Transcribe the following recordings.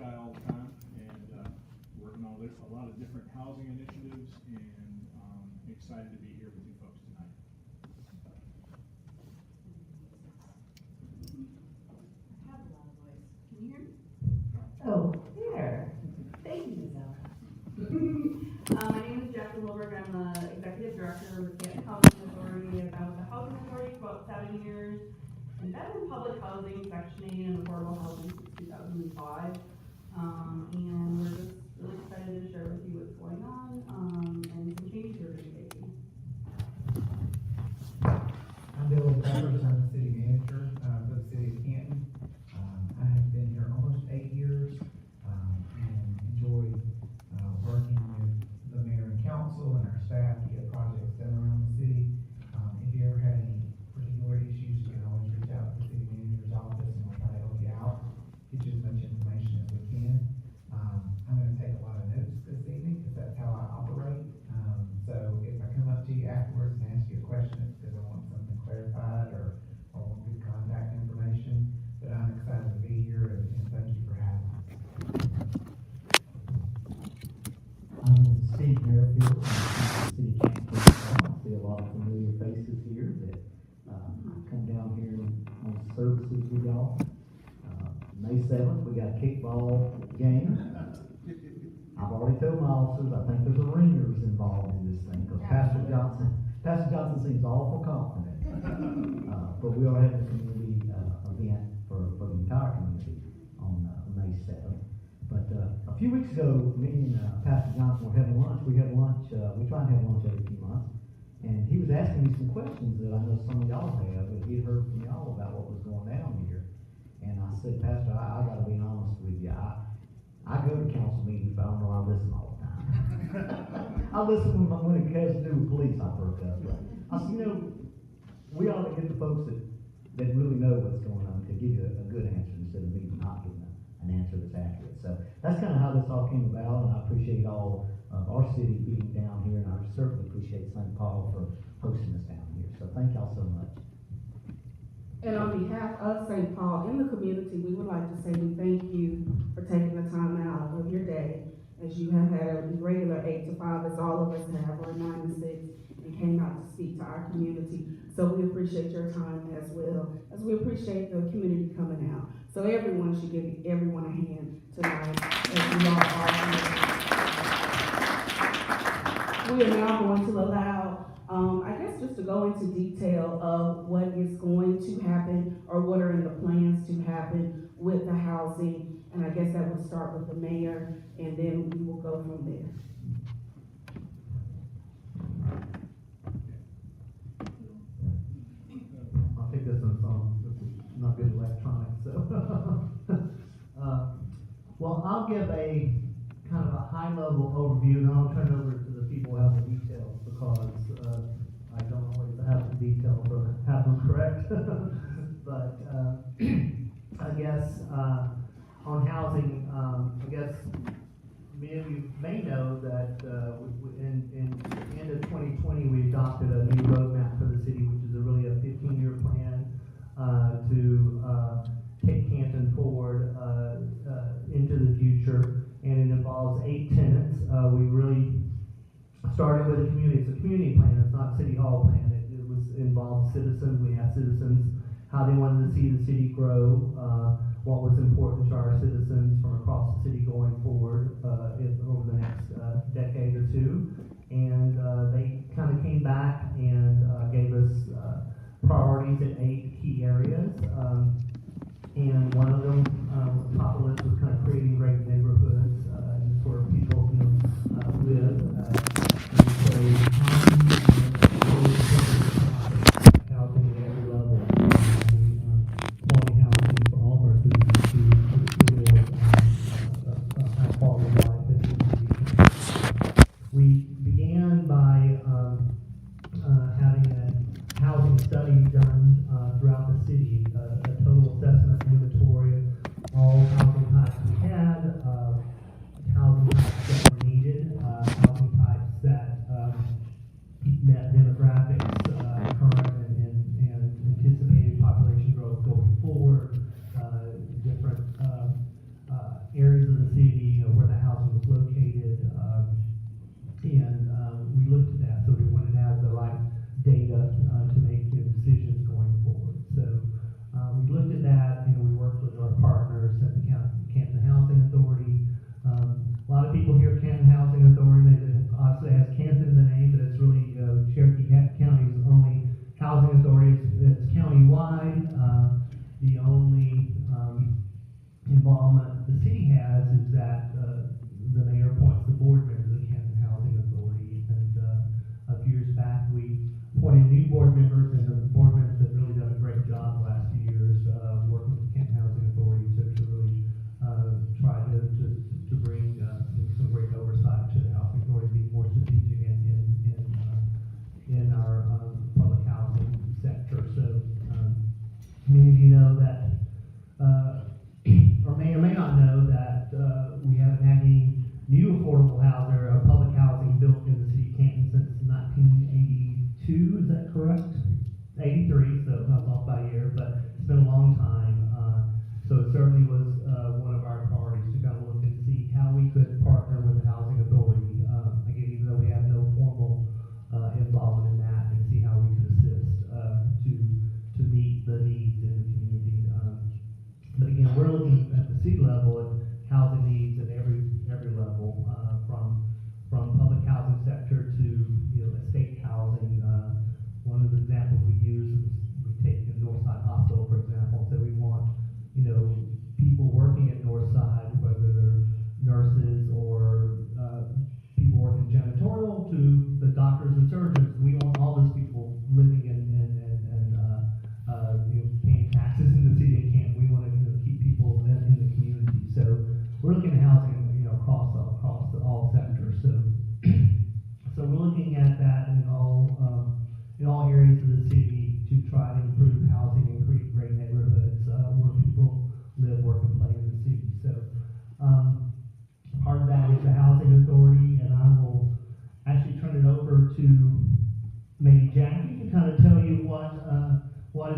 guy all the time, and working on a lot of different housing initiatives, and excited to be here with you folks tonight. I have a lot of voice. Can you hear me? Oh, there. Thank you, Giselle. My name is Jacqueline Wilberg. I'm the executive director with the Canton Housing Authority. I've been with the Housing Authority for about 7 years, and been in public housing, Section 8, and affordable housing since 2005. And we're just really excited to share with you what's going on, and some changes we're going to be making. I'm Bill Peppers, I'm the city manager for the city of Canton. I have been here almost 8 years and enjoy working with the mayor and council and our staff to get projects done around the city. If you ever had any particular issues, you can always reach out to the city manager's office and we'll try to help you out, get you as much information as we can. I'm going to take a lot of notes this evening because that's how I operate. So if I come up to you afterwards and ask you a question, it's because I want something clarified or want good contact information. But I'm excited to be here and thank you for having me. I'm Steve Merrifield, I'm City Council. I see a lot of familiar faces here that come down here on services with y'all. May 7th, we got a kickball game. I've already told my officers, I think there's a ringers involved in this thing, because Pastor Johnson seems awful confident. But we are having a community event for the entire community on May 7th. But a few weeks ago, me and Pastor Johnson were having lunch. We have lunch, we try and have lunch every few months. And he was asking me some questions that I know some of y'all have, and he had heard from y'all about what was going down here. And I said, Pastor, I gotta be honest with you. I go to council meetings, but I don't know I listen all the time. I listen when it has to do with police, I perk up. I said, we ought to get the folks that really know what's going on to give you a good answer instead of me not giving an answer that's accurate. So that's kind of how this all came about, and I appreciate all of our city being down here, and I certainly appreciate St. Paul for hosting us down here. So thank y'all so much. And on behalf of St. Paul and the community, we would like to say we thank you for taking the time out of your day, as you have had a regular 8 to 5, as all of us have, or 9 to 6, and came out to speak to our community. So we appreciate your time as well, as we appreciate the community coming out. So everyone should give everyone a hand tonight, as we all are. We are now going to allow I guess just to go into detail of what is going to happen or what are in the plans to happen with the housing. And I guess that would start with the mayor and then we will go from there. I'll take this on phone. This is not good electronics, so. Well, I'll give a kind of a high-level overview, and then I'll turn it over to the people who have the details, because I don't always have the details or have them correct. But I guess on housing, I guess many of you may know that in the end of 2020, we adopted a new roadmap for the city, which is really a 15-year plan to take Canton forward into the future, and it involves 8 tenets. We really started with a community. It's a community plan. It's not a city hall plan. It involved citizens. We asked citizens how they wanted to see the city grow, what was important to our citizens from across the city going forward over the next decade or two. And they kind of came back and gave us priorities in 8 key areas. And one of them, top of the list, was kind of creating great neighborhoods where people live. Housing at every level, quality housing for all of our citizens to live a high quality life in the community. We began by having a housing study done throughout the city, a total assessment inventory of all housing types we had, areas of the city, where the housing was located, and we looked at that, so we wanted to have the right data to make decisions going forward. So we looked at that, we worked with our partners at the Canton Housing Authority. A lot of people hear Canton Housing Authority, they obviously has Canton in the name, but it's really Cherokee County's only housing authority. It's county-wide. The only involvement the city has is that the mayor appoints the board members of the Canton Housing Authority. And a few years back, we appointed new board members, and the board members have really done a great job the last few years working with the Canton Housing Authority to really try to bring some great oversight to the housing authority, be more strategic in our public housing sector. So many of you know that, or may not know that we haven't had any new affordable housing or public housing built in the city of Canton since 1982. Is that correct? 83, so I was off by a year, but it's been a long time. So it certainly was one of our priorities to kind of look and see how we could partner with the housing authority. Again, even though we have no formal involvement in that, and see how we could assist to meet the needs in the community. But again, we're looking at the city level at housing needs at every level, from public housing sector to estate housing. One of the examples we use is we take the Northside Hospital, for example, so we want people working at Northside, whether they're nurses or people working janitorial to the doctors and surgeons. We want all those people living and paying taxes in the city of Canton. We want to keep people in the community. So we're looking at housing across all sectors. So we're looking at that in all areas of the city to try to improve housing and create great neighborhoods where people live, work, and play in the city. So part of that is the housing authority, and I will actually turn it over to maybe Jackie to kind of tell you what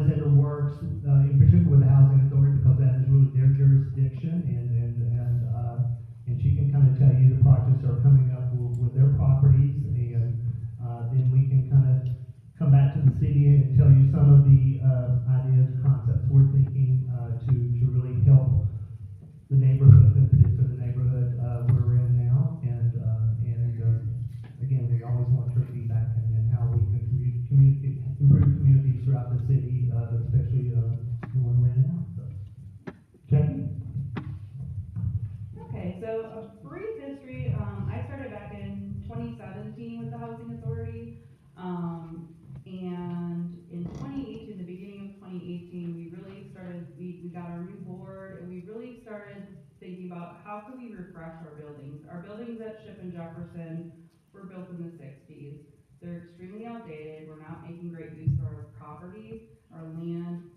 is in the works, in particular with the housing authority, because that is really their jurisdiction, and she can kind of tell you the projects that are coming up with their properties, and then we can kind of come back to the city and tell you some of the ideas, concepts we're thinking to really help the neighborhood, in particular the neighborhood we're in now, and again, we always want your feedback and how we can improve communities throughout the city, especially the one we're in now. So, Jackie? Okay, so a brief history. I started back in 2017 with the Housing Authority, and in 2018, the beginning of 2018, we got our new board, and we really started thinking about how could we refresh our buildings. Our buildings at Ship and Jefferson were built in the 60s. They're extremely outdated. We're not making great use of our property, our land,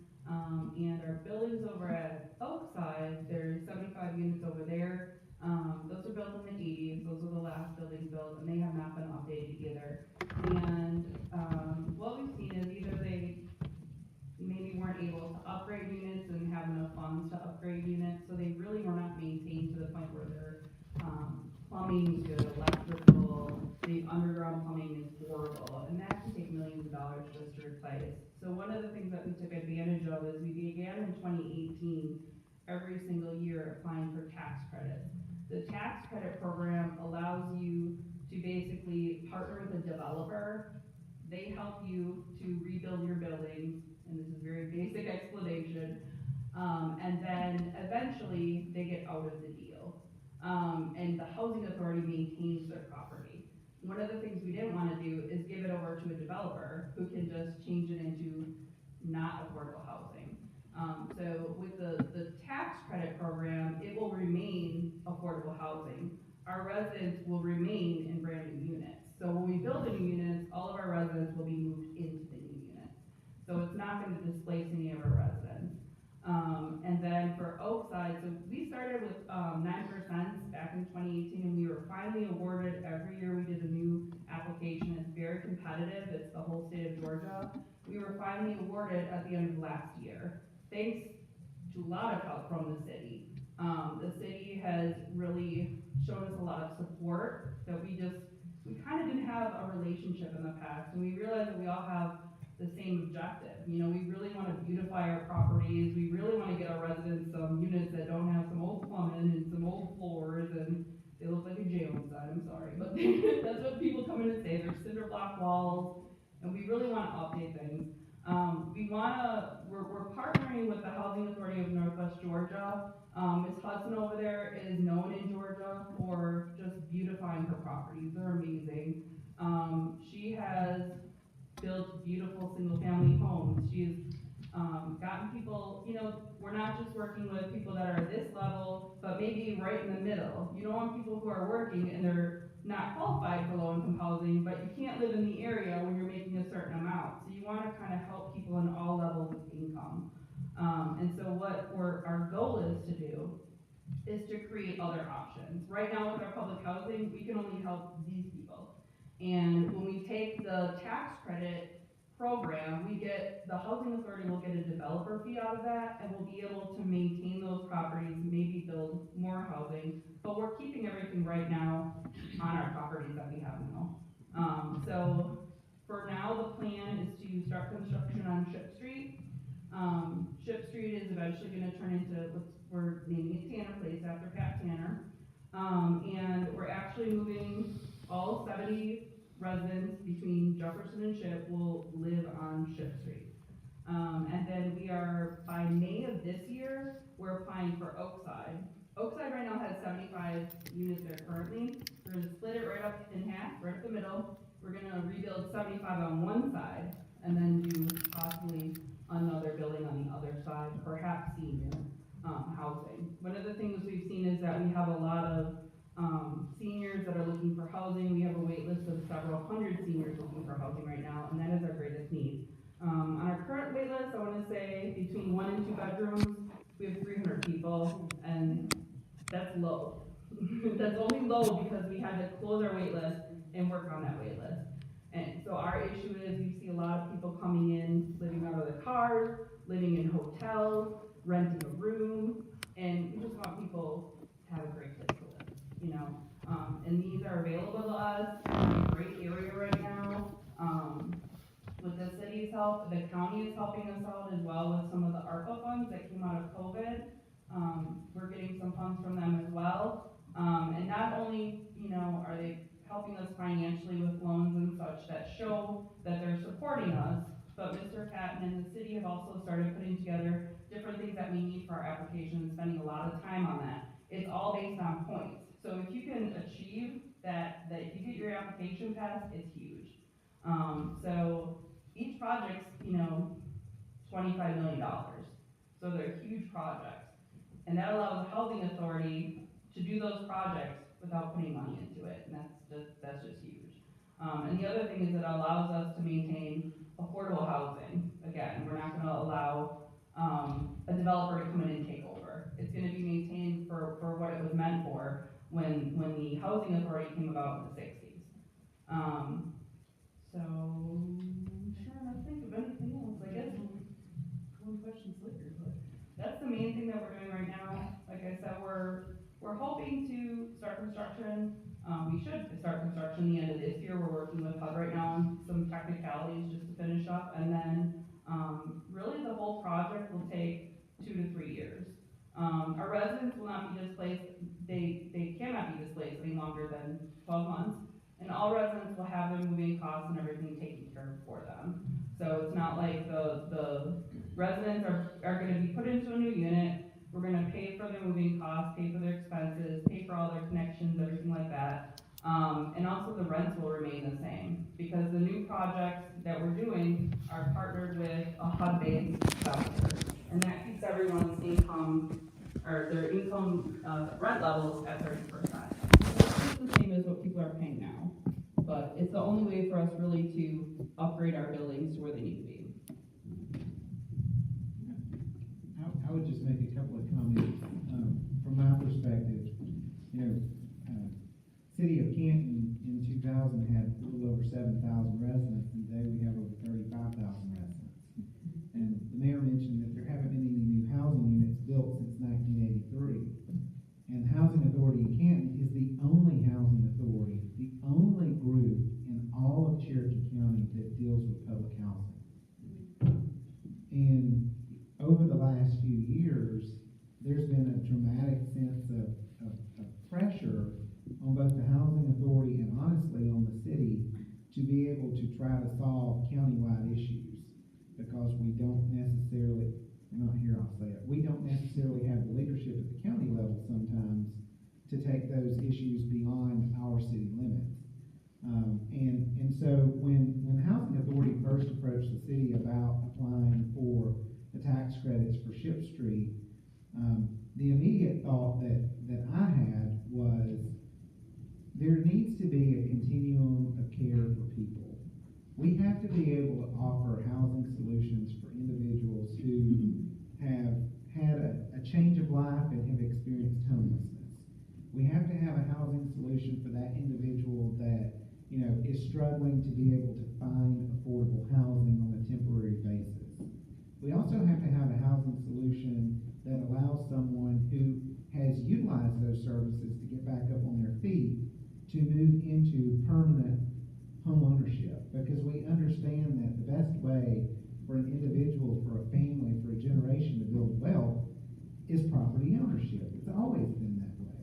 and our buildings over at Oakside, there's 75 units over there. Those were built in the 80s. Those were the last buildings built, and they have not been updated either. And what we've seen is either they maybe weren't able to upgrade units and have enough funds to upgrade units, so they really were not maintained to the point where their plumbing is good, electrical, the underground plumbing is horrible, and that can take millions of dollars just to replace. So one of the things that we took advantage of is we began in 2018 every single year applying for tax credits. The tax credit program allows you to basically partner with a developer. They help you to rebuild your buildings, and this is a very basic explanation, and then eventually they get out of the deal. And the housing authority maintains their property. One of the things we didn't want to do is give it over to a developer who can just change it into not affordable housing. So with the tax credit program, it will remain affordable housing. Our residents will remain in brand new units. So when we build the new units, all of our residents will be moved into the new units. So it's not going to displace any of our residents. And then for Oakside, so we started with 9% back in 2018, and we were finally awarded. Every year we did a new application. It's very competitive. It's the whole state of Georgia. We were finally awarded at the end of last year, thanks to a lot of help from the city. The city has really shown us a lot of support that we kind of didn't have a relationship in the past, and we realized that we all have the same objective. You know, we really want to beautify our properties, we really want to get our residents some units that don't have some old plumbing and some old floors, and they look like a jail inside, I'm sorry, but that's what people come in and say, they're cinder block walls, and we really want to update things. We're partnering with the Housing Authority of Northwest Georgia. Ms. Hudson over there is known in Georgia for just beautifying her properties, they're amazing. She has built beautiful single-family homes, she's gotten people, you know, we're not just working with people that are this level, but maybe right in the middle. You don't want people who are working and they're not qualified for low-income housing, but you can't live in the area when you're making a certain amount. So you want to kind of help people in all levels of income. And so what our goal is to do is to create other options. Right now with our public housing, we can only help these people. And when we take the tax credit program, the housing authority will get a developer fee out of that, and we'll be able to maintain those properties, maybe build more housing, but we're keeping everything right now on our properties that we have now. So for now, the plan is to start construction on Ship Street. Ship Street is eventually gonna turn into we're naming it Tanner Place after Pat Tanner. And we're actually moving all 70 residents between Jefferson and Ship will live on Ship Street. And then by May of this year, we're applying for Oakside. Oakside right now has 75 units there currently. We're gonna split it right up in half, right up the middle. We're gonna rebuild 75 on one side, and then do possibly another building on the other side, perhaps senior housing. One of the things we've seen is that we have a lot of seniors that are looking for housing. We have a wait list of several hundred seniors looking for housing right now, and that is our greatest need. On our current wait list, I want to say between 1 and 2 bedrooms, we have 300 people, and that's low. That's only low because we had to close our wait list and work on that wait list. And so our issue is we see a lot of people coming in, living out of their cars, living in hotels, renting a room, and we just want people to have a great place to live, you know. And these are available to us in a great area right now. With the city's help, the county is helping us out as well with some of the ARPA funds that came out of COVID. We're getting some funds from them as well. And not only, you know, are they helping us financially with loans and such that show that they're supporting us, but Mr. Patton and the city have also started putting together different things that we need for our application and spending a lot of time on that. It's all based on points. So if you can achieve that you get your application passed, it's huge. So each project's, you know, $25 million. So they're huge projects. And that allows the housing authority to do those projects without putting money into it, and that's just huge. And the other thing is it allows us to maintain affordable housing. Again, we're not gonna allow a developer to come in and take over. It's gonna be maintained for what it was meant for when the housing authority came about in the 60s. So, I'm trying to think of anything else. I guess one question's later, but that's the main thing that we're doing right now. Like I said, we're hoping to start construction. We should start construction the end of this year. We're working with HUD right now on some technicalities just to finish up, and then really the whole project will take 2 to 3 years. Our residents will not be displaced. They cannot be displaced any longer than 12 months, and all residents will have their moving costs and everything taken care of for them. So it's not like the residents are going to be put into a new unit. We're going to pay for their moving costs, pay for their expenses, pay for all their connections, everything like that. And also the rents will remain the same because the new projects that we're doing are partnered with a HUD-based developer, and that keeps everyone's income or their income rent levels at 30%. It's the same as what people are paying now, but it's the only way for us really to upgrade our buildings to where they need to be. I would just make a couple of comments. From my perspective, you know, City of Canton in 2000 had a little over 7,000 residents, and today we have over 35,000 residents. And the mayor mentioned that there haven't been any new housing units built since 1983. Authority in Canton is the only housing authority, the only group in all of Cherokee County that deals with public housing. And over the last few years, there's been a dramatic sense of pressure on both the housing authority and honestly on the city to be able to try to solve countywide issues, because we don't necessarily, not here, I'll say it, we don't necessarily have the leadership at the county level sometimes to take those issues beyond our city limits. And so when the housing authority first approached the city about applying for the tax credits for Ship Street, the immediate thought that I had was there needs to be a continuum of care for people. We have to be able to offer housing solutions for individuals who have had a change of life and have experienced homelessness. We have to have a housing solution for that individual that, you know, is struggling to be able to find affordable housing on a temporary basis. We also have to have a housing solution that allows someone who has utilized those services to get back up on their feet to move into permanent home ownership, because we understand that the best way for an individual, for a family, for a generation to build wealth is property ownership. It's always been that way.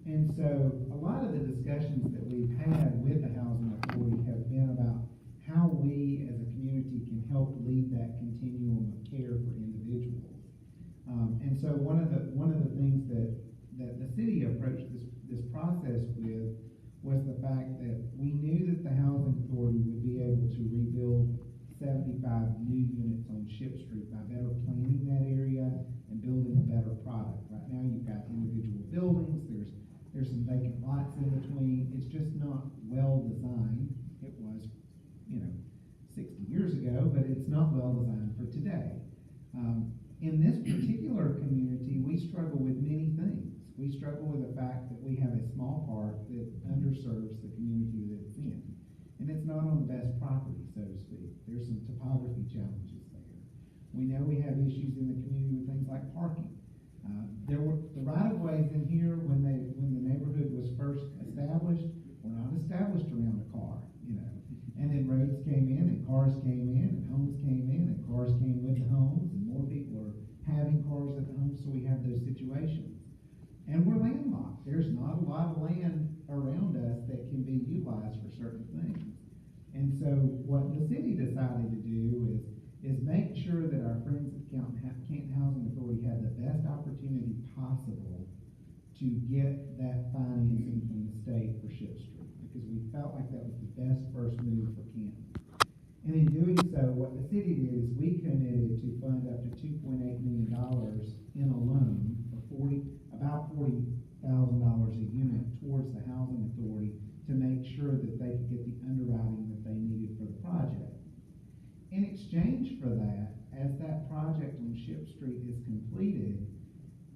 And so a lot of the discussions that we've had with the Housing Authority have been about how we as a community can help lead that continuum of care for individuals. And so one of the things that the city approached this process with was the fact that we knew that the Housing Authority would be able to rebuild 75 new units on Ship Street by better planning that area and building a better product. Right now you've got individual buildings, there's some vacant lots in between. It's just not well designed. It was, 60 years ago, but it's not well designed for today. In this particular community, we struggle with many things. We struggle with the fact that we have a small park that underserves the community that it's in. And it's not on the best property, so to speak. There's some topography challenges there. We know we have issues in the community with things like parking. There were the right-of-ways in here when the neighborhood was first established were not established around a car, And then roads came in and cars came in and homes came in and cars came with the homes and more people are having cars at the homes, so we have those situations. And we're landlocked. There's not a lot of land around us that can be utilized for certain things. And so what the city decided to do is make sure that our friends at Canton Housing Authority had the best opportunity possible to get that financing from the state for Ship Street, because we felt like that was the best first move for Canton. And in doing so, what the city did is we committed to fund up to $2.8 million in a loan for about $40,000 a unit towards the Housing Authority to make sure that they could get the underwriting that they needed for the project. In exchange for that, as that project on Ship Street is completed,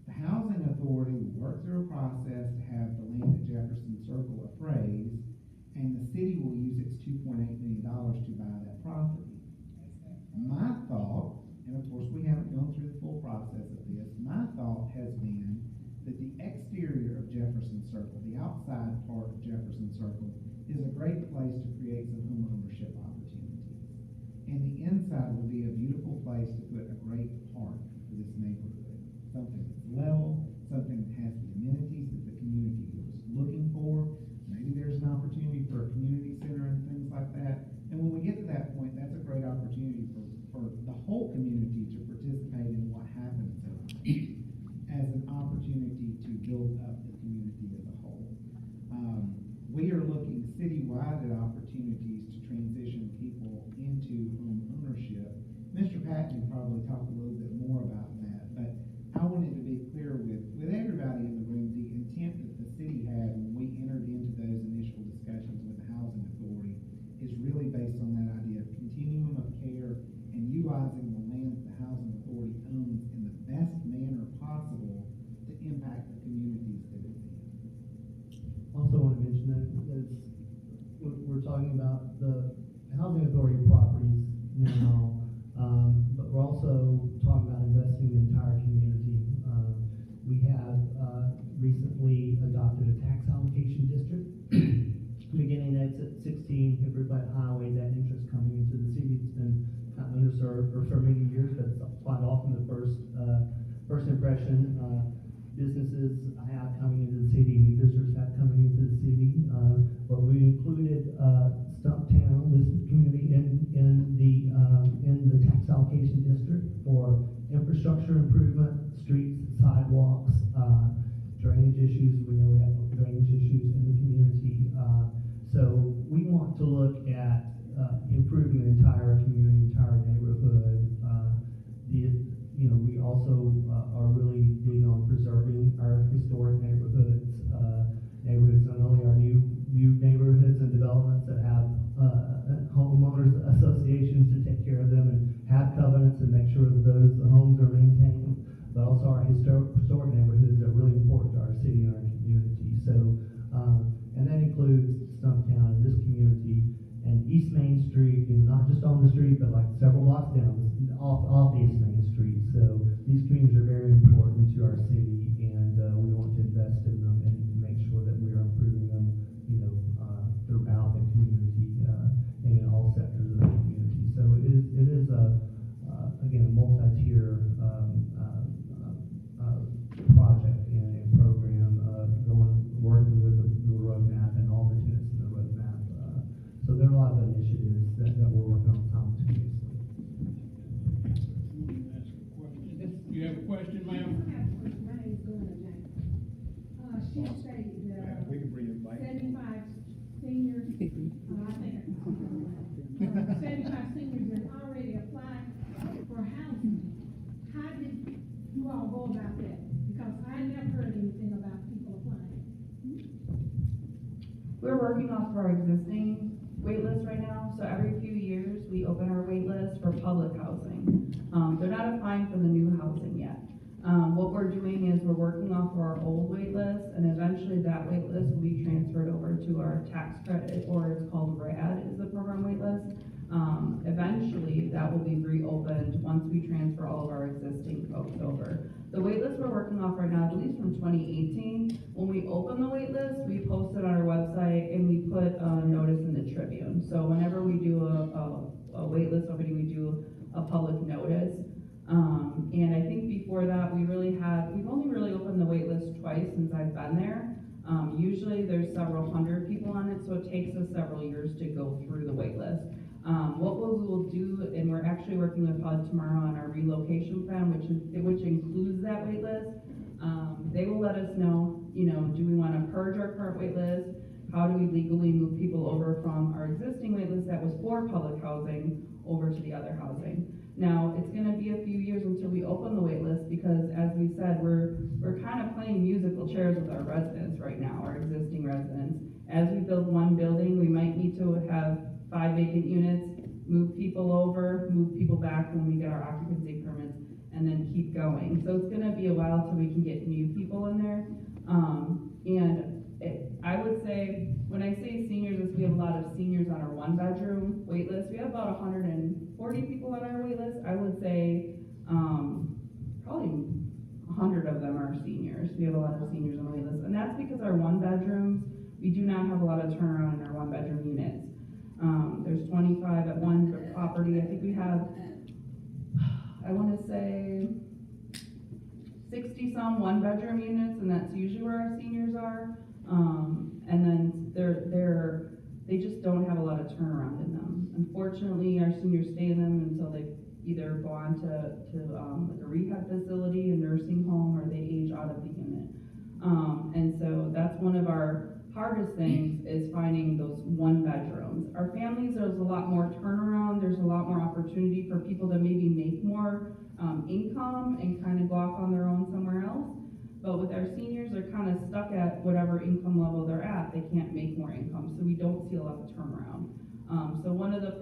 the Housing Authority will work through a process to have the land at Jefferson Circle appraised, and the city will use its $2.8 million to buy that property. My thought, and of course we haven't gone through the full process of this, my thought has been that the exterior of Jefferson Circle, the outside part of Jefferson Circle, is a great place to create some home ownership opportunities. And the inside will be a beautiful place to put a great park for this neighborhood. Something that's level, something that has the amenities that the community was looking for. Maybe there's an opportunity for a community center and things like that. And when we get to that point, that's a great opportunity for the whole community to participate in what happens as an opportunity to build up the community as a whole. We are looking citywide at opportunities to transition people into home ownership. Mr. Patton can probably talk a little bit more about that, but I wanted to be clear with everybody in the room, the intent that the city had when we entered into those initial discussions with the Housing Authority is really based on that idea of continuum of care and utilizing the land that the Housing Authority owns in the best manner possible to impact the communities that it's in. Also want to mention that we're talking about the Housing Authority properties now, but we're also talking about investing in the entire community. We have recently adopted adopted a tax allocation district. Beginning at 16 Hickory Highway, that interest coming into the city, it's been kind of underserved for many years, but it's quite often the first impression businesses have coming into the city, new visitors have coming into the city. But we included Stumptown, this community, in the tax allocation district for infrastructure improvement, streets, sidewalks, drainage issues. We know we have drainage issues in the community. So we want to look at improving the entire community, entire neighborhood. We also are really big on preserving our historic neighborhoods. Neighborhoods, not only our new neighborhoods and developments that have homeowners associations to take care of them and have covenants and make sure that those homes are maintained, but also our historic neighborhoods are really important to our city and our community. So, and that includes Stumptown, this community, and East Main Street, not just on the street, but like several blocks down, off East Main Street. So these communities are very important to our city, and we want to invest in them and make sure that we are improving them, throughout the community, and in all sectors of the community. So it is again, a multi-tier project and a program working with the roadmap and all the tenants in the roadmap. So there are a lot of initiatives that we're working on simultaneously. You have a question, ma'am? My name is Glenna James. She stated that We can bring it back. 75 seniors, I think, 75 seniors that already applied for housing. How did you all go about that? Because I never heard anything about people applying. We're working off of our existing wait list right now, so every few years, we open our wait list for public housing. They're not applying for the new housing yet. What we're doing is we're working off of our old wait list, and eventually that wait list will be transferred over to our tax credit, or it's called RAD, is the program wait list. Eventually, that will be reopened once we transfer all of our existing folks over. The wait list we're working off right now, I believe from 2018. When we open the wait list, we post it on our website and we put a notice in the Tribune. So whenever we do a wait list opening, we do a public notice. And I think before that, we've only really opened the wait list twice since I've been there. Usually there's several hundred people on it, so it takes us several years to go through the wait list. What we will do, and we're actually working with HUD tomorrow on our relocation plan, which includes that wait list. They will let us know, do we want to purge our current wait list? How do we legally move people over from our existing wait list that was for public housing over to the other housing? Now, it's going to be a few years until we open the wait list because, as we said, we're kind of playing musical chairs with our residents right now, our existing residents. As we build one building, we might need to have 5 vacant units, move people over, move people back when we get our occupancy permits, and then keep going. So it's going to be a while till we can get new people in there. I would say, when I say seniors, we have a lot of seniors on our 1-bedroom wait list. We have about 140 people on our wait list. I would say probably 100 of them are seniors. We have a lot of seniors on the wait list. And that's because our 1-bedrooms, we do not have a lot of turnaround in our 1-bedroom units. There's 25 at one property. I think we have, I want to say, 60-some 1-bedroom units, and that's usually where our seniors are. And then they just don't have a lot of turnaround in them. Unfortunately, our seniors stay in them until they either go on to like a rehab facility, a nursing home, or they age out of the unit. And so that's one of our hardest things, is finding those 1-bedrooms. Our families, there's a lot more turnaround. There's a lot more opportunity for people to maybe make more income and kind of go off on their own somewhere else. But with our seniors, they're kind of stuck at whatever income level they're at. They can't make more income, so we don't see a lot of turnaround. So one of the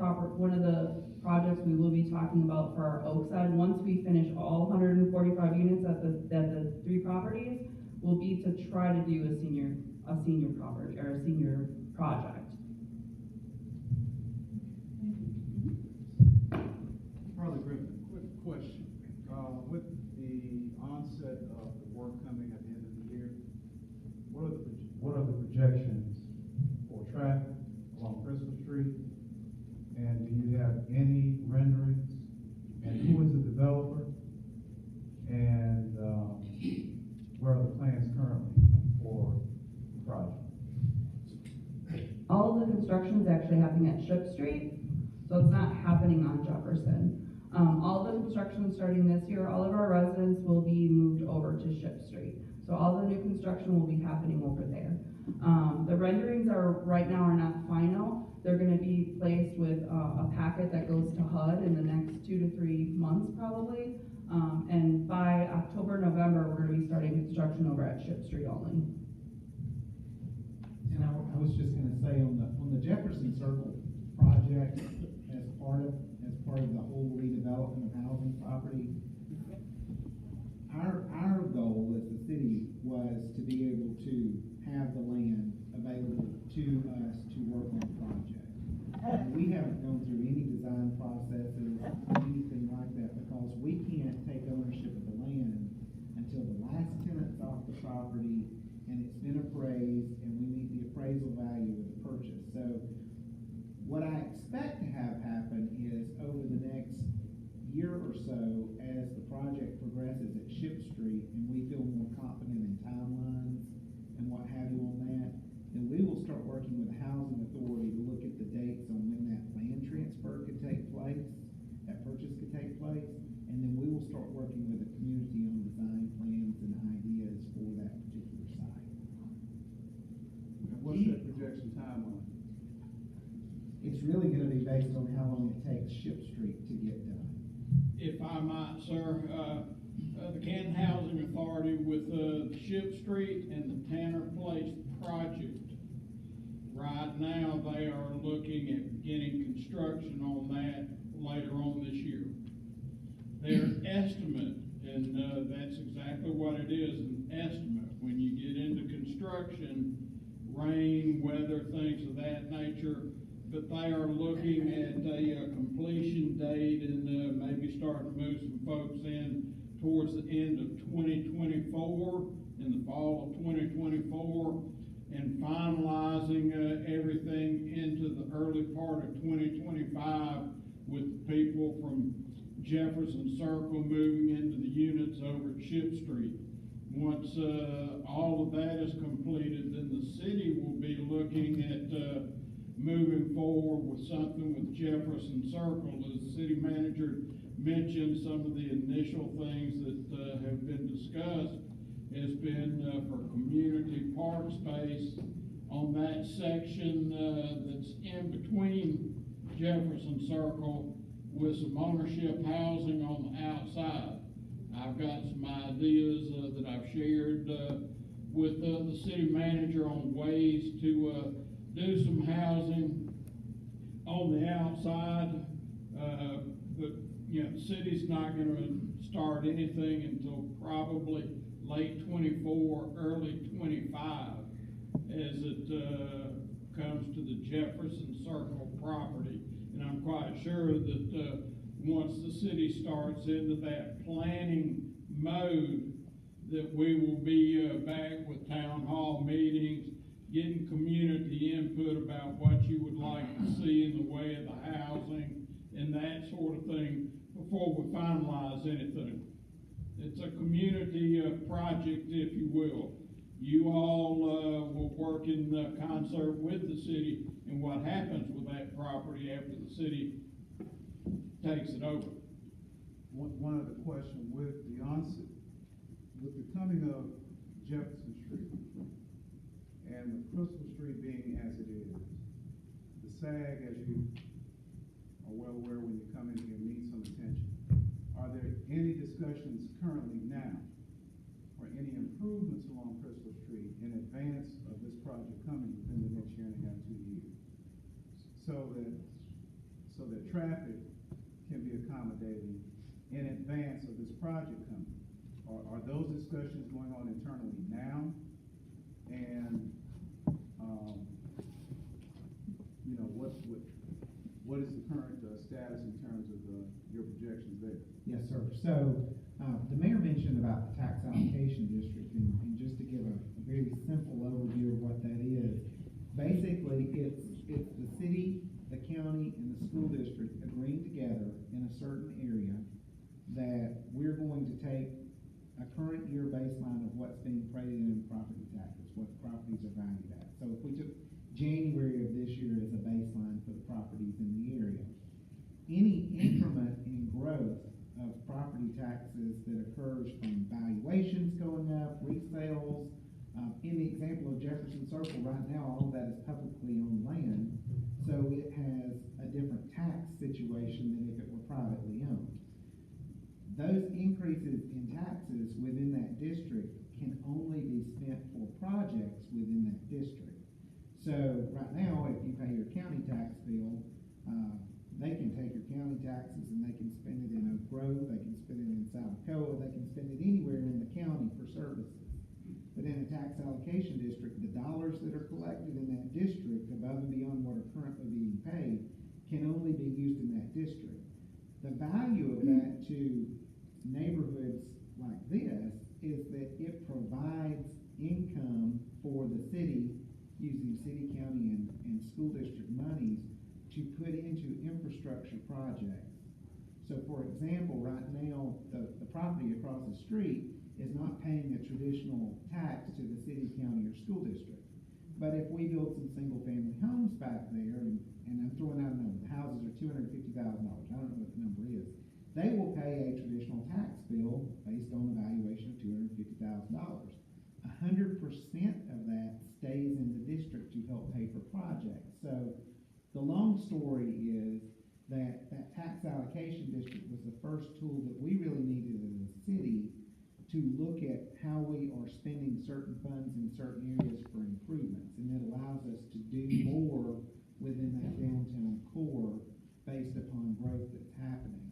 projects we will be talking about for our Oakside, once we finish all 145 units at the 3 properties, will be to try to do a senior property or a senior project. Brother Griffin, quick question. With the onset of the work coming at the end of the year, what are the the projections for traffic along Crystal Street? And do you have any renderings? And who is the developer? And, where are the plans currently for the project? All of the construction is actually happening at Ship Street, so it's not happening on Jefferson. All the construction starting this year, all of our residents will be moved over to Ship Street. So all the new construction will be happening over there. The renderings right now are not final. They're gonna be placed with a packet that goes to HUD in the next 2 to 3 months probably. And by October, November, we're gonna be starting construction over at Ship Street only. And I was just gonna say, on the Jefferson Circle project, as part of the whole redevelopment of housing property, our goal as the city was to be able to have the land available to us to work on the project. And we haven't gone through any design processes, anything like that, because we can't take ownership of the land until the last tenant's off the property and it's been appraised and we meet the appraisal value of the purchase. So what I expect to have happen is over the next year or so, as the project progresses at Ship Street and we feel more confident in timelines and what have you on that, then we will start working with the housing authority to look at the dates on when that land transfer could take place, that purchase could take place, and then we will start working with the community on design plans and ideas for that particular site. And what's that projection timeline? It's really gonna be based on how long it takes Ship Street to get done. If I might, sir, the Canton Housing Authority with, Ship Street and the Tanner Place project, right now, they are looking at beginning construction on that later on this year. Their estimate, and, that's exactly what it is, an estimate. When you get into construction, rain, weather, things of that nature, but they are looking at a completion date and maybe starting to move some folks in towards the end of 2024, in the fall of 2024, and finalizing everything into the early part of 2025 with people from Jefferson Circle moving into the units over at Ship Street. Once all of that is completed, then the city will be looking at moving forward with something with Jefferson Circle. As the city manager mentioned, some of the initial things that have been discussed has been for community park space on that section that's in between Jefferson Circle with some ownership housing on the outside. I've got some ideas that I've shared with the city manager on ways to do some housing on the outside, but, you know, the city's not gonna start anything until probably late 24, early 25, as it comes to the Jefferson Circle property. And I'm quite sure that once the city starts into that planning mode, that we will be back with town hall meetings, getting community input about what you would like to see in the way of the housing and that sort of thing before we finalize anything. It's a community project, if you will. You all will work in concert with the city and what happens with that property after the city takes it over. One other question, with the onset, with the coming of Jefferson Street and the Crystal Street being as it is, the SAG, as you are well aware when you come in here, needs some attention. Are there any discussions currently now or any improvements along Crystal Street in advance of this project coming within the next year and a half, 2 years? So that traffic can be accommodated in advance of this project coming? Are those discussions going on internally now? And, you know, what is the current status in terms of your projections there? Yes, sir. So, the mayor mentioned about the tax allocation district, and just to give a very simple overview of what that a certain area, that we're going to take a current year baseline of what's being credited in property taxes, what the properties are valued at. So if we took January of this year as a baseline for the properties in the area, any increment in growth of property taxes that occurs from valuations going up, resales, in the example of Jefferson Circle, right now, all of that is publicly owned land, so it has a different tax situation than if it were privately owned. Those increases in taxes within that district can only be spent for projects within that district. So right now, if you pay your county tax bill, they can take your county taxes and they can spend it in Oak Grove, they can spend it in South Dakota, they can spend it anywhere in the county for services. But in a tax allocation district, the dollars that are collected in that district above and beyond what are currently being paid can only be used in that district. The value of that to neighborhoods like this is that it provides income for the city using city, county, and school district monies to put into infrastructure projects. So for example, right now, the property across the street is not paying a traditional tax to the city, county, or school district. But if we build some single-family homes back there, and I'm throwing out a number, the houses are $250,000, I don't know what the number is, they will pay a traditional tax bill based on the valuation of $250,000. 100% of that stays in the district to help pay for projects. So the long story is that tax allocation district was the first tool that we really needed as a city to look at how we are spending certain funds in certain areas for improvements, and it allows us to do more within that downtown core based upon growth that's happening.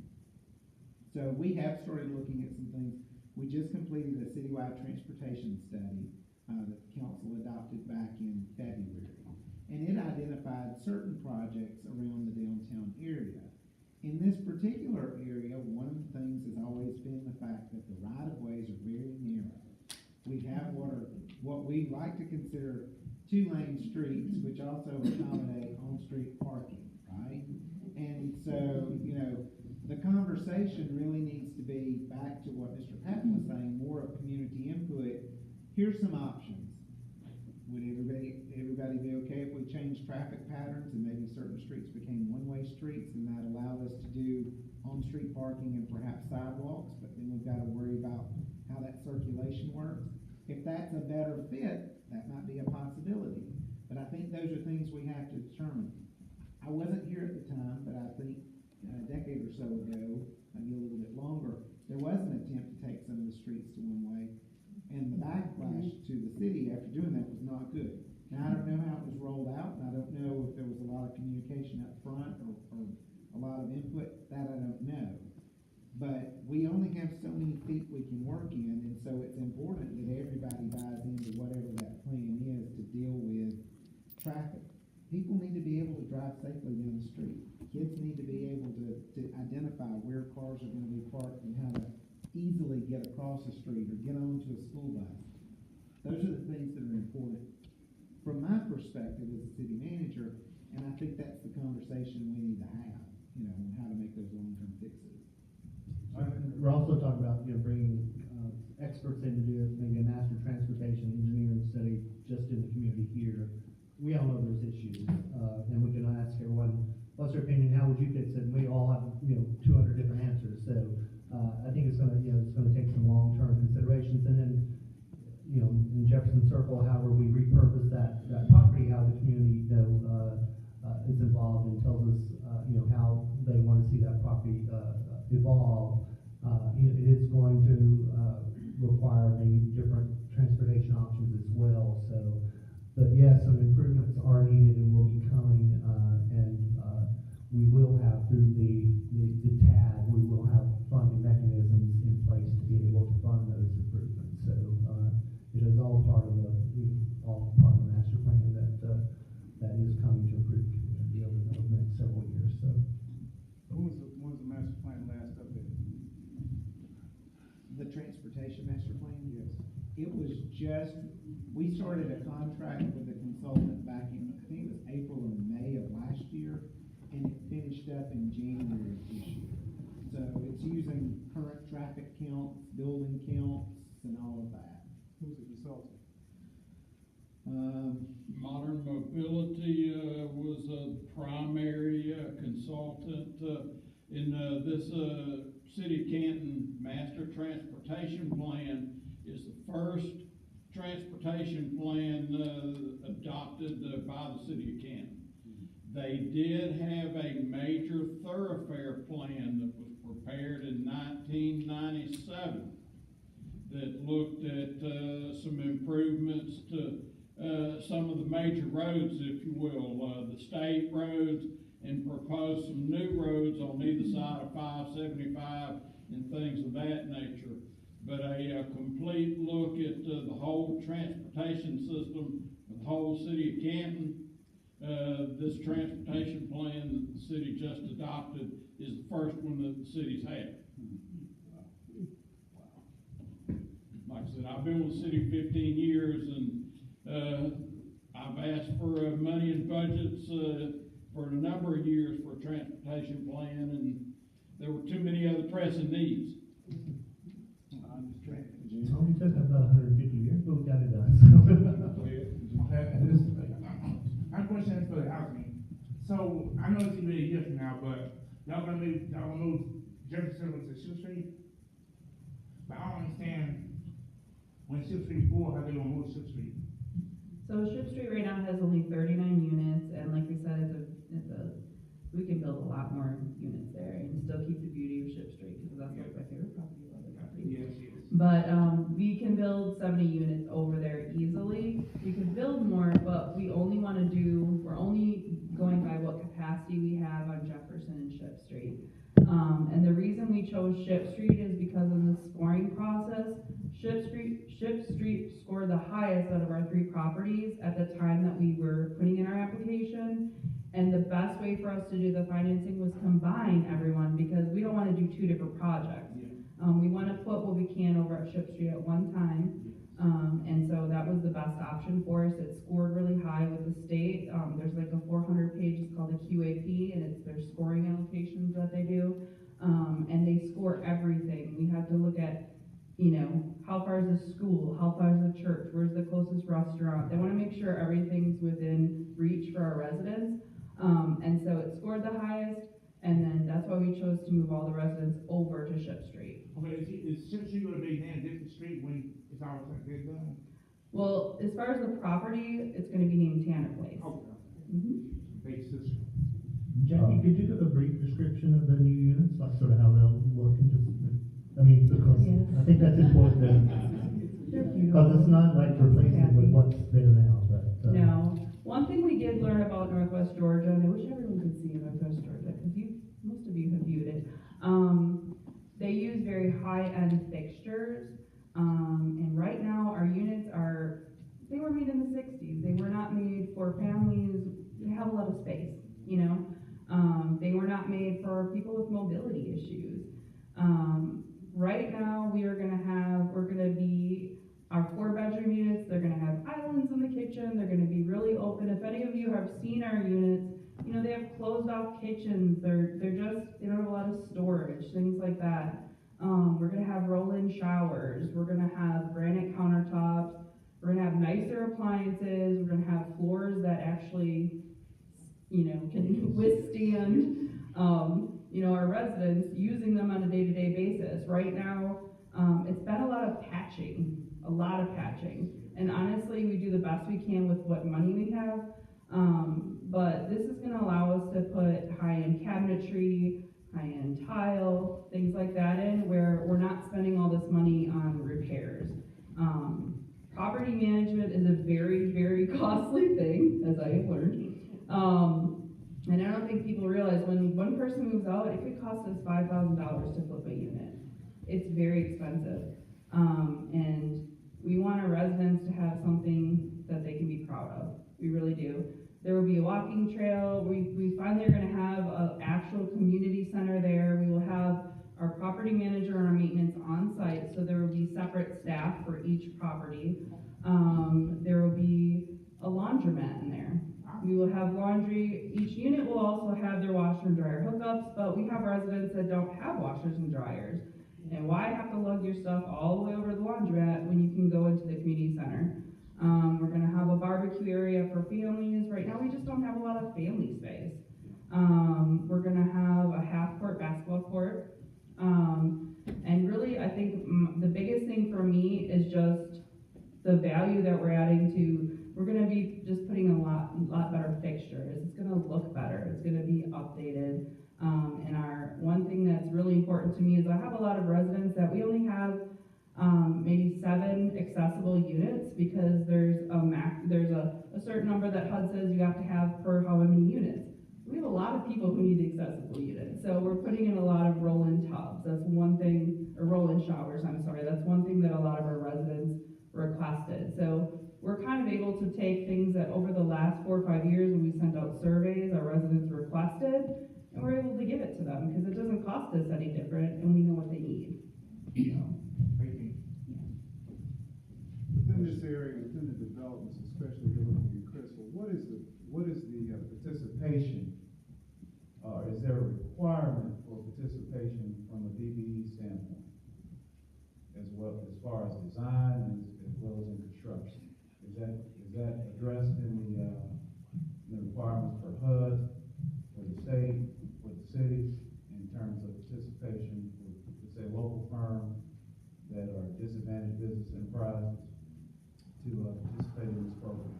So we have started looking at some things. We just completed a citywide transportation study that the council adopted back in February, and it identified certain projects around the downtown area. In this particular area, one of the things has always been the fact that the right-of-ways are very narrow. We have what we like to consider two-lane streets, which also accommodate on-street parking, right? And so, the conversation really needs to be back to what Mr. Patton was saying, more of community input. Here's some options. Would everybody be okay if we changed traffic patterns and maybe certain streets became one-way streets, and that allowed us to do on-street parking and perhaps sidewalks, but then we've got to worry about how that circulation works? If that's a better fit, that might be a possibility. But I think those are things we have to determine. I wasn't here at the time, but I think a decade or so ago, maybe a little bit longer, there was an attempt to take some of the streets to one-way. And the backlash to the city after doing that was not good. Now, I don't know how it was rolled out, and I don't know if there was a lot of communication up front or a lot of input. That I don't know. But we only have so many feet we can work in, and so it's important that everybody buys into whatever that plan is to deal with traffic. People need to be able to drive safely down the street. Kids need to be able to identify where cars are going to be parked and how to easily get across the street or get onto a school bus. Those are the things that are important. From my perspective as a city manager, and I think that's the conversation we need to have, on how to make those long-term fixes. We're also talking about, bringing experts in to do maybe a master transportation engineering study just in the community here. We all know there's issues, and we can ask everyone, what's their opinion, how would you fix it? And we all have, 200 different answers. So I think it's gonna take some long-term considerations. And then, in Jefferson Circle, however we repurpose that property, how the community, is involved and tells us, how they want to see that property evolve. It is going to require maybe different transportation options as well. So, but yes, some improvements are needed and will be coming, and we will have through the TAD, we will have funding mechanisms in place to be able to fund those improvements. So it is all part of the master plan that is coming to improve the community over the next several years. So When was the master plan last updated? The transportation master plan? Yes. It was we started a contract with a consultant back in, I think it was April and May of last year, and it finished up in January of this year. Modern Mobility was a primary consultant in this City of Canton Master Transportation Plan. Is the first transportation plan adopted by the City of Canton. They did have a major thoroughfare plan that was prepared in 1997 that looked at some improvements to some of the major roads, if you will, the state roads, and proposed some new roads on either side of 575 and things of that nature. But a complete look at the whole transportation system of the whole City of Canton. This transportation plan that the city just adopted is the first one that the city's had. Like I said, I've been with the city 15 years, and I've asked for money and budgets for a number of years for a transportation plan, and there were too many other pressing needs. It only took about 150 years, but we got it done. My question is for the housing. So I know it's gonna be a year from now, but y'all gonna move Jefferson to Ship Street? But I don't understand when Ship Street 4, how they gonna move Ship Street? So Ship Street right now has only 39 units, and like we said, we can build a lot more units there and still keep the beauty of Ship Street, because that's like my favorite property. I love the property. Yes, yes. But we can build 70 units over there easily. We could build more, but we're only going by what capacity we have on Jefferson and Ship Street. And the reason we chose Ship Street is because in the scoring process, Ship Street scored the highest out of our 3 properties at the time that we were putting in our application. And the best way for us to do the financing was combine everyone, because we don't want to do 2 different projects. We want to put what we can over at Ship Street at one time. And so that was the best option for us. It scored really high with the state. There's like a 400 page, it's called a QAP, and it's their scoring allocations that they do. And they score everything. We have to look at, how far is the school? How far is the church? Where's the closest restaurant? They want to make sure everything's within reach for our residents. And so it scored the highest, and then that's why we chose to move all the residents over to Ship Street. Okay, is Ship Street gonna be named different street when it's all done? Well, as far as the property, it's going to be named Tanner Place. Okay. Mm-hmm. Jackie, could you give a brief description of the new units, like sort of how they'll look and just, because Yes. I think that's important, because it's not like replacing with what's there now, but. No. One thing we did learn about Northwest Georgia, and I wish everyone could see Northwest Georgia, because most of you have viewed it. They use very high-end fixtures, and right now our units they were made in the 60s. They were not made for families to have a lot of space, They were not made for people with mobility issues. Right now we're gonna be our 4-bedroom units. They're gonna have islands in the kitchen. They're gonna be really open. If any of you have seen our units, they have closed off kitchens. They don't have a lot of storage, things like that. We're gonna have roll-in showers. We're gonna have granite countertops. We're gonna have nicer appliances. We're gonna have floors that actually, can withstand, our residents using them on a day-to-day basis. Right now, it's been a lot of patching. And honestly, we do the best we can with what money we have. But this is gonna allow us to put high-end cabinetry, high-end tile, things like that in, where we're not spending all this money on repairs. Property management is a very, very costly thing, as I have learned. And I don't think people realize when one person moves out, it could cost us $5,000 to flip a unit. It's very expensive. And we want our residents to have something that they can be proud of. We really do. There will be a walking trail. We finally are going to have an actual community center there. We will have our property manager and our maintenance on site, so there will be separate staff for each property. There will be a laundromat in there. We will have laundry. Each unit will also have their washer and dryer hookups, but we have residents that don't have washers and dryers. And why have to lug your stuff all the way over to the laundromat when you can go into the community center? We're gonna have a barbecue area for families. Right now, we just don't have a lot of family space. We're gonna have a half-court basketball court. And really, I think the biggest thing for me is just the value that we're adding to, we're gonna be just putting a lot better fixtures. It's gonna look better. It's gonna be updated. And one thing that's really important to me is I have a lot of residents that we only have maybe 7 accessible units because there's a certain number that HUD says you have to have per how many units. We have a lot of people who need accessible units, so we're putting in a lot of roll-in tubs. That's one thing, or roll-in showers, I'm sorry. That's one thing that a lot of our residents requested. So we're kind of able to take things that over the last 4 or 5 years when we sent out surveys, our residents requested, and we're able to give it to them because it doesn't cost us any different, and we know what they need. Thank you. Within this area, within the developments, especially here looking at Crystal, what is the participation? Is there a requirement for participation from a DBE standpoint? As well, as far as design and as well as in construction? Is that addressed in the requirements for HUD, for the state, for the city, in terms of participation for, say, local firms that are disadvantaged business enterprises to participate in this program?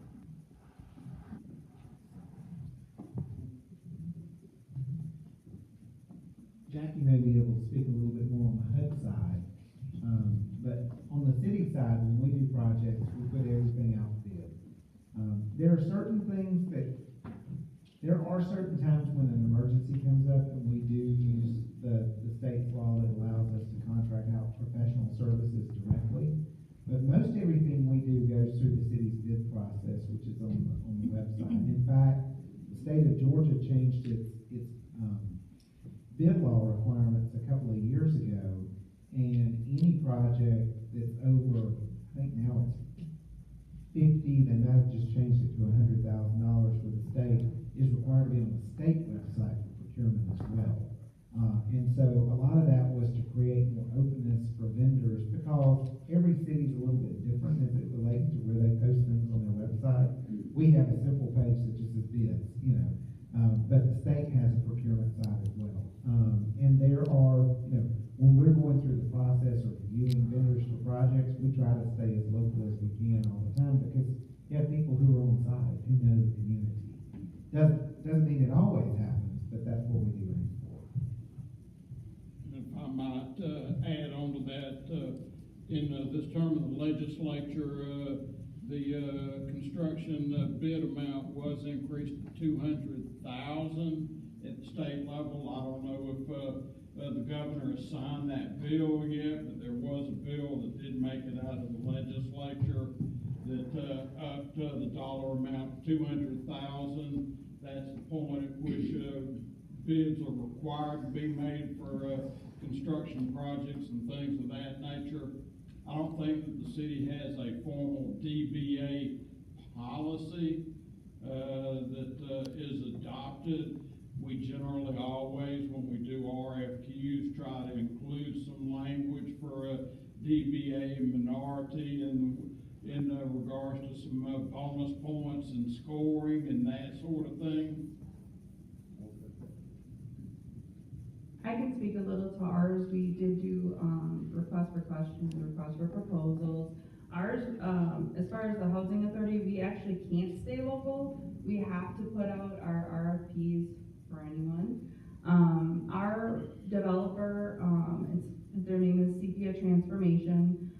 Jackie may be able to speak a little bit more on the HUD side, but on the city side, when we do projects, we put everything out to bid. There are certain times when an emergency comes up and we do use the state's law that allows us to contract out professional services directly. But most everything we do goes through the city's bid process, which is on the website. In fact, the state of Georgia changed its bid law requirements a couple of years ago, and any project that's over, I think now it's 50, they might have just changed it to $100,000 for the state, is required to be on the state website for procurement as well. And so a lot of that was to create more openness for vendors, because every city's a little bit different as it relates to where they post things on their website. We have a simple page that just says bids, but the state has a procurement side as well. And there are, when we're going through the process of reviewing vendors for projects, we try to stay as local as we can all the time, because you have people who are on site, who know the community. Doesn't mean it always happens, but that's what we do aim for. If I might add on to that, in this term of the legislature, the construction bid amount was increased to $200,000 at the state level. I don't know if the governor has signed that bill yet, but there was a bill that did make it out of the legislature that up to the dollar amount $200,000. That's the point at which bids are required to be made for construction projects and things of that nature. I don't think that the city has a formal DBA policy that is adopted. We generally always, when we do RFQs, try to include some language for a DBA minority in regards to some bonus points and scoring and that sort of thing. I can speak a little to ours. We did do request for questions and request for proposals. Ours, as far as the housing authority, we actually can't stay local. We have to put out our RFPs for anyone. Our developer, their name is Sepia Transformation.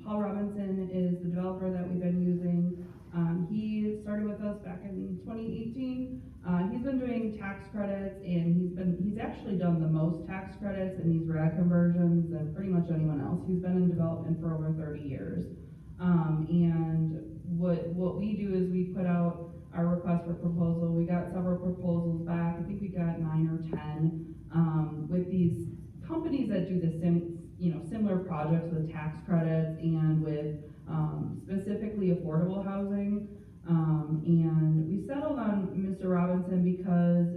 Paul Robinson is the developer that we've been using. He started with us back in 2018. He's been doing tax credits, and he's actually done the most tax credits in these RAD conversions than pretty much anyone else. He's been in development for over 30 years. And what we do is we put out our request for proposal. We got several proposals back. I think we got 9 or 10 with these companies that do the similar projects with tax credits and with specifically affordable housing. And we settled on Mr. Robinson because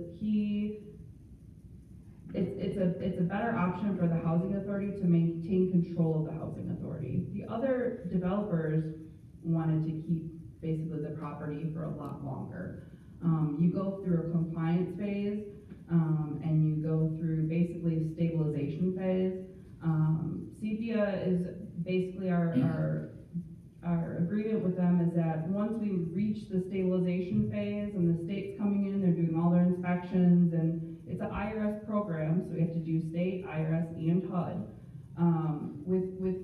it's a better option for the housing authority to maintain control of the housing authority. The other developers, wanted to keep basically the property for a lot longer. You go through a compliance phase, and you go through basically a stabilization phase. Sepia is basically our agreement with them is that once we reach the stabilization phase and the state's coming in, they're doing all their inspections, and it's an IRS program, so we have to do state, IRS, and HUD.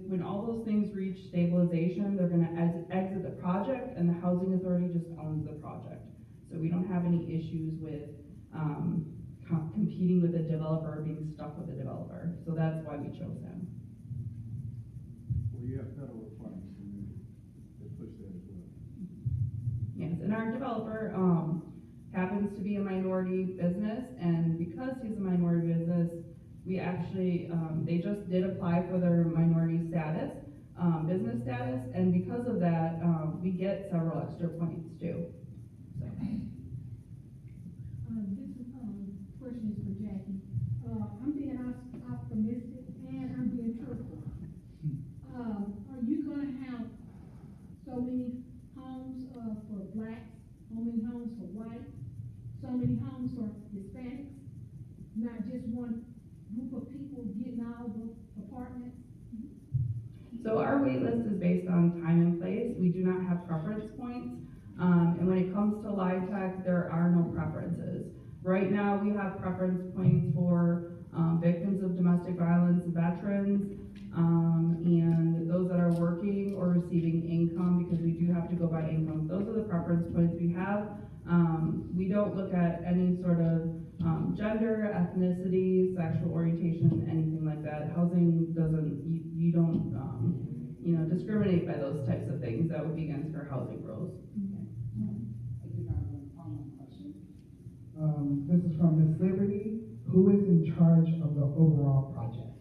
When all those things reach stabilization, they're gonna exit the project, and the housing authority just owns the project. So we don't have any issues with, competing with a developer or being stuck with a developer. So that's why we chose him. Well, you have federal requirements that push that as well. Yes, and our developer, happens to be a minority business, and because he's a minority business, we actually, they just did apply for their minority status, business status, and because of that, we get several extra points too. So. This question is for Jackie. I'm being optimistic and I'm being truthful. Are you gonna have so many homes, for blacks, so many homes for whites, so many homes for Hispanics? Not just one group of people getting all the apartments? So our wait list is based on time and place. We do not have preference points. And when it comes to LIHTC, there are no preferences. Right now, we have preference points for victims of domestic violence, veterans, and those that are working or receiving income, because we do have to go by income. Those are the preference points we have. We don't look at any sort of gender, ethnicity, sexual orientation, anything like that. Housing doesn't, you don't, discriminate by those types of things. That would be against our housing rules. This is from Ms. Liberty. Who is in charge of the overall project?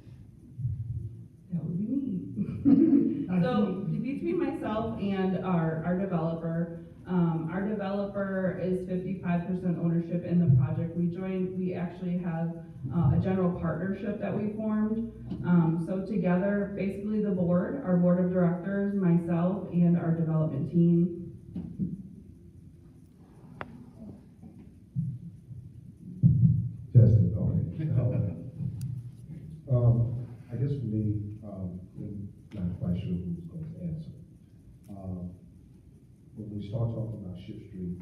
That would be me. So between myself and our developer, our developer is 55% ownership in the project. We actually have a general partnership that we formed. So together, basically the board, our board of directors, myself, and our development team. Justin, okay. I guess for me, I'm not quite sure who's going to answer. When we start talking about Ship Street,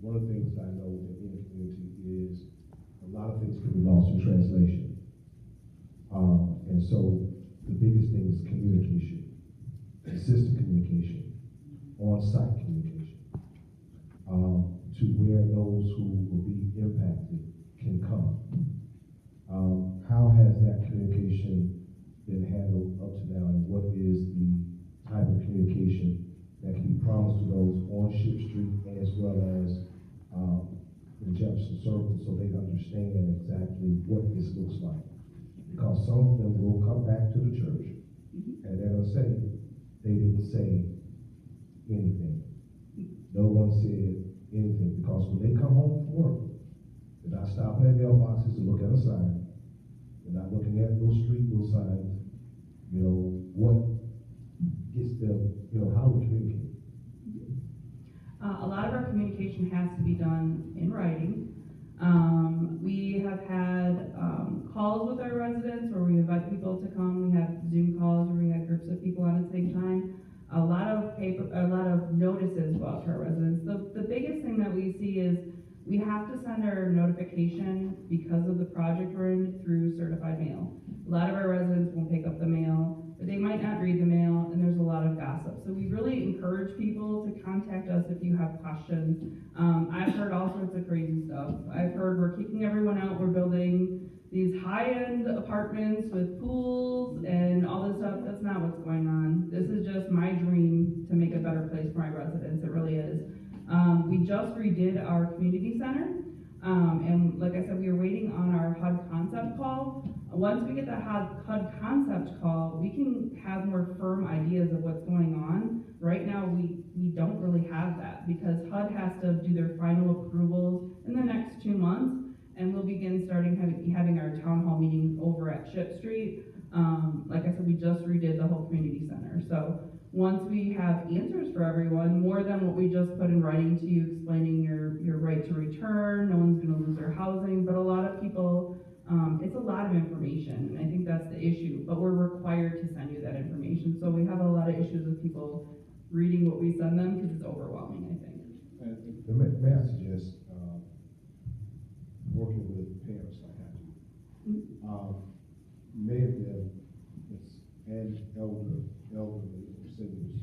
one of the things I know in the community is a lot of things can be lost in translation. And so the biggest thing is communication, consistent communication, on-site communication, to where those who will be impacted can come. How has that communication been handled up to now, and what is the type of communication that can be promised to those on Ship Street as well as in Jefferson Circle, so they understand exactly what this looks like? Because some of them will come back to the church and they're going to say they didn't say anything. No one said anything, because when they come home from work, they're not stopping at mailboxes to look at a sign. They're not looking at those street little signs. What gets them, how do we communicate? A lot of our communication has to be done in writing. We have had calls with our residents where we invite people to come. We have Zoom calls where we have groups of people on at the same time. A lot of notices go out to our residents. The biggest thing that we see is we have to send our notification because of the project we're in through certified mail. A lot of our residents won't pick up the mail, but they might not read the mail, and there's a lot of gossip. So we really encourage people to contact us if you have questions. I've heard all sorts of crazy stuff. I've heard we're kicking everyone out, we're building these high-end apartments with pools and all this stuff. That's not what's going on. This is just my dream to make a better place for my residents. It really is. We just redid our community center. And like I said, we were waiting on our HUD concept call. Once we get that HUD concept call, we can have more firm ideas of what's going on. Right now, we don't really have that because HUD has to do their final approvals in the next 2 months, and we'll begin having our town hall meeting over at Ship Street. Like I said, we just redid the whole community center. So once we have answers for everyone, more than what we just put in writing to you explaining your right to return, no one's gonna lose their housing, but a lot of people, it's a lot of information, and I think that's the issue, but we're required to send you that information, so we have a lot of issues with people reading what we send them, because it's overwhelming, I think. And may I suggest, working with parents like I do. Many of them, and elderly seniors,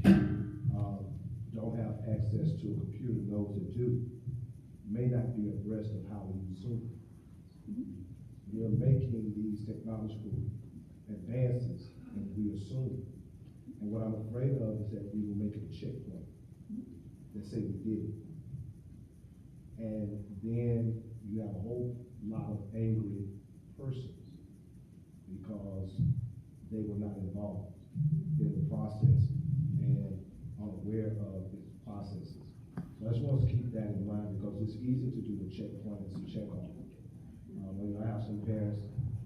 don't have access to a computer. Those that do may not be abreast of how we use Zoom. We are making these technological advances, and we assume. And what I'm afraid of is that we will make it a checkpoint that say we did it. And then you have a whole lot of angry persons because they were not involved in the process and unaware of its processes. So I just want us to keep that in mind because it's easy to do the checkpoints and check off. I have some parents,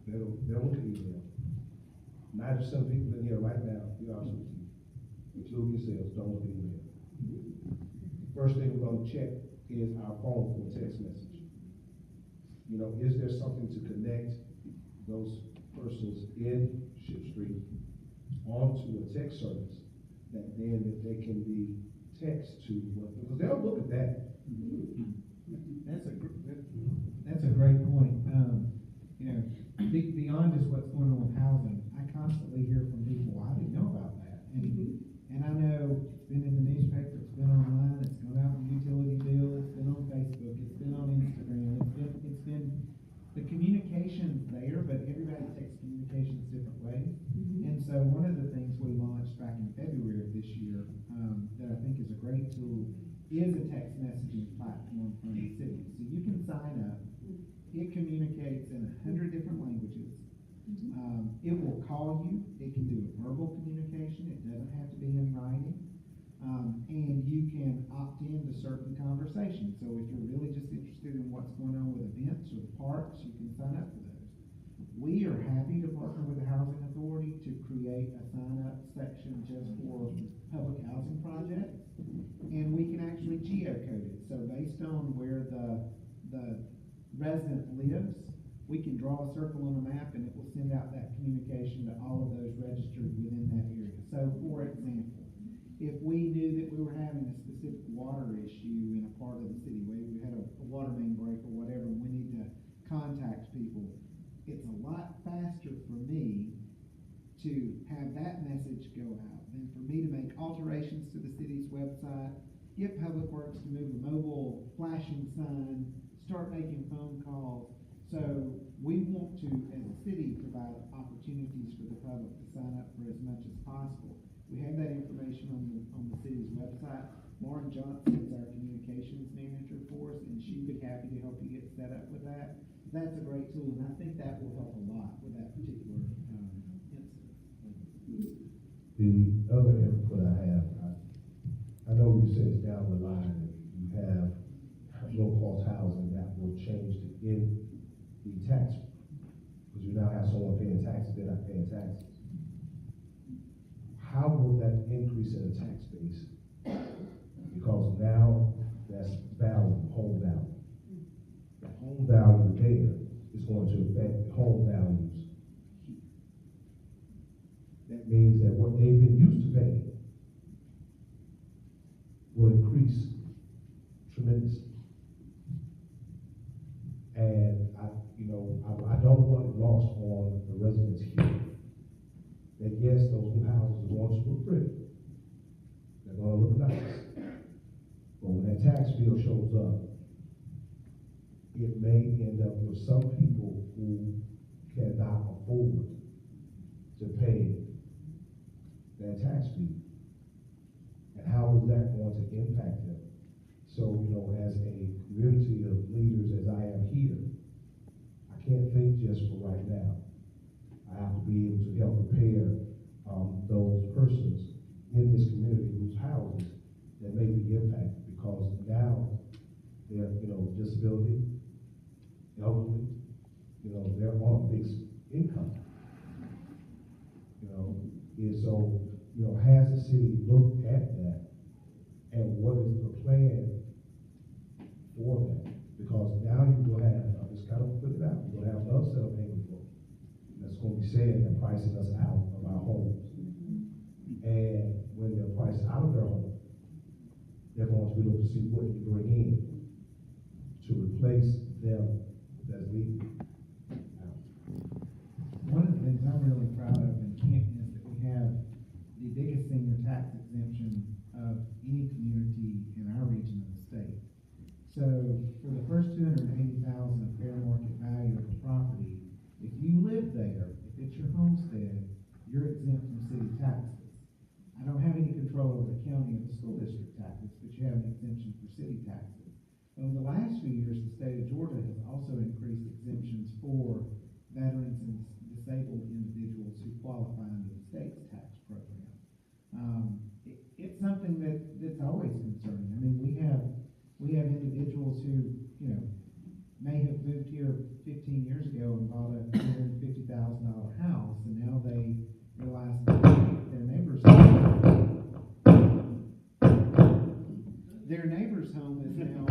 they don't look at email. 90% of people in here right now, be honest with you, including yourselves, don't look at email. The first thing we're going to check is our phone for a text message. You know, is there something to connect those persons in Ship Street onto a text service that then that they can be text to, because they'll look at that. That's a great point. You know, beyond just what's going on with housing, I constantly hear from people, I didn't know about that. And I know it's been in the newspaper, it's been online, it's gone out in the utility bill, it's been on Facebook, it's been on Instagram, it's been the communication's there, but everybody takes communications different ways. And so one of the things we launched back in February of this year, that I think is a great tool, is a text messaging platform from the city. So you can sign up. It communicates in 100 different languages. It will call you. It can do verbal communication. It doesn't have to be in writing. And you can opt in to certain conversations. So if you're really just interested in what's going on with events or the parks, you can sign up for those. We are happy to partner with the Housing Authority to create a sign-up section just for public housing projects. And we can actually geocode it. So based on where the resident lives, we can draw a circle on a map and it will send out that communication to all of those registered within that area. So for example, if we knew that we were having a specific water issue in a part of the city, where we had a water main break or whatever, and we need to contact people, it's a lot faster for me to have that message go out than for me to make alterations to the city's website, get Public Works to move a mobile flashing sign, start making phone calls. So we want to, as a city, provide opportunities for the public to sign up for as much as possible. We have that information on the city's website. Lauren Johnson is our communications manager for us, and she'd be happy to help you get set up with that. That's a great tool, and I think that will help a lot with that particular incident. The other input I have, I know you said it's down the line, that you have low-cost housing that will change in the tax, because you now have someone paying taxes, they're not paying taxes. How will that increase in the tax base? Because now that's value, home value. The home value there is going to affect the home values here. That means that what they've been used to paying will increase tremendously. And I don't want it lost on the residents here that yes, those new houses are going to look pretty. They're going to look nice. But when that tax bill shows up, it may end up with some people who cannot afford to pay that tax bill. And how is that going to impact them? So, as a community of leaders as I am here, I can't think just for right now. I have to be able to help prepare those persons in this community whose houses that may be impacted, because now they're, disability, elderly, they're on a fixed income. And so has the city looked at that? And what is the plan for that? Because now you will have, I'm just kind of put it out, you're gonna have another set of payment for it. That's gonna be saying and pricing us out of our homes. And when they're priced out of their home, they're going to be looking to see what you bring in to replace them that's needed. One of the things I'm really proud of in Canton is that we have the biggest senior tax exemption of any community in our region of the state. So for the first $280,000 of fair market value of the property, if you live there, if it's your homestead, you're exempt from city taxes. I don't have any control over the county or the school district taxes, but you have an exemption for city taxes. Over the last few years, the state of Georgia has also increased exemptions for veterans and disabled individuals who qualify under the state's tax program. It's something that's always concerning. I mean, we have individuals who, may have moved here 15 years ago and bought a $250,000 house, and now they realize that their neighbor's home is now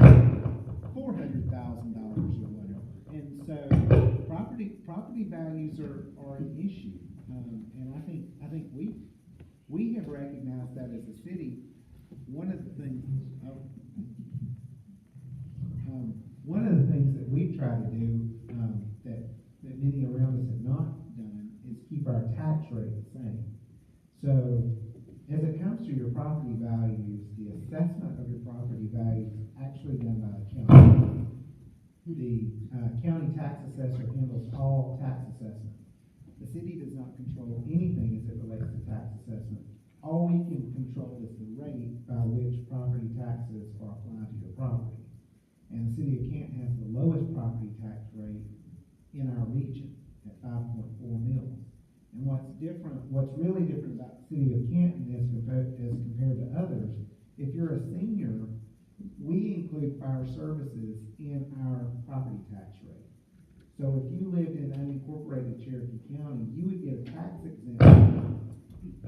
$400,000 or whatever. And so property values are an issue. And I think we have recognized that as a city. One of the things that we've tried to do that many around us have not done is keep our tax rate the same. So as it comes to your property values, the assessment of your property values is actually done by the county. The county tax assessor handles all tax assessment. The city does not control anything as it relates to tax assessment. All we can control is the rate by which property taxes are applied to your property. And the city of Canton has the lowest property tax rate in our region at 5.4 mils. And what's really different about the city of Canton as compared to others, if you're a senior, we include fire services in our property tax rate. So if you lived in unincorporated Cherokee County, you would get a tax exemption.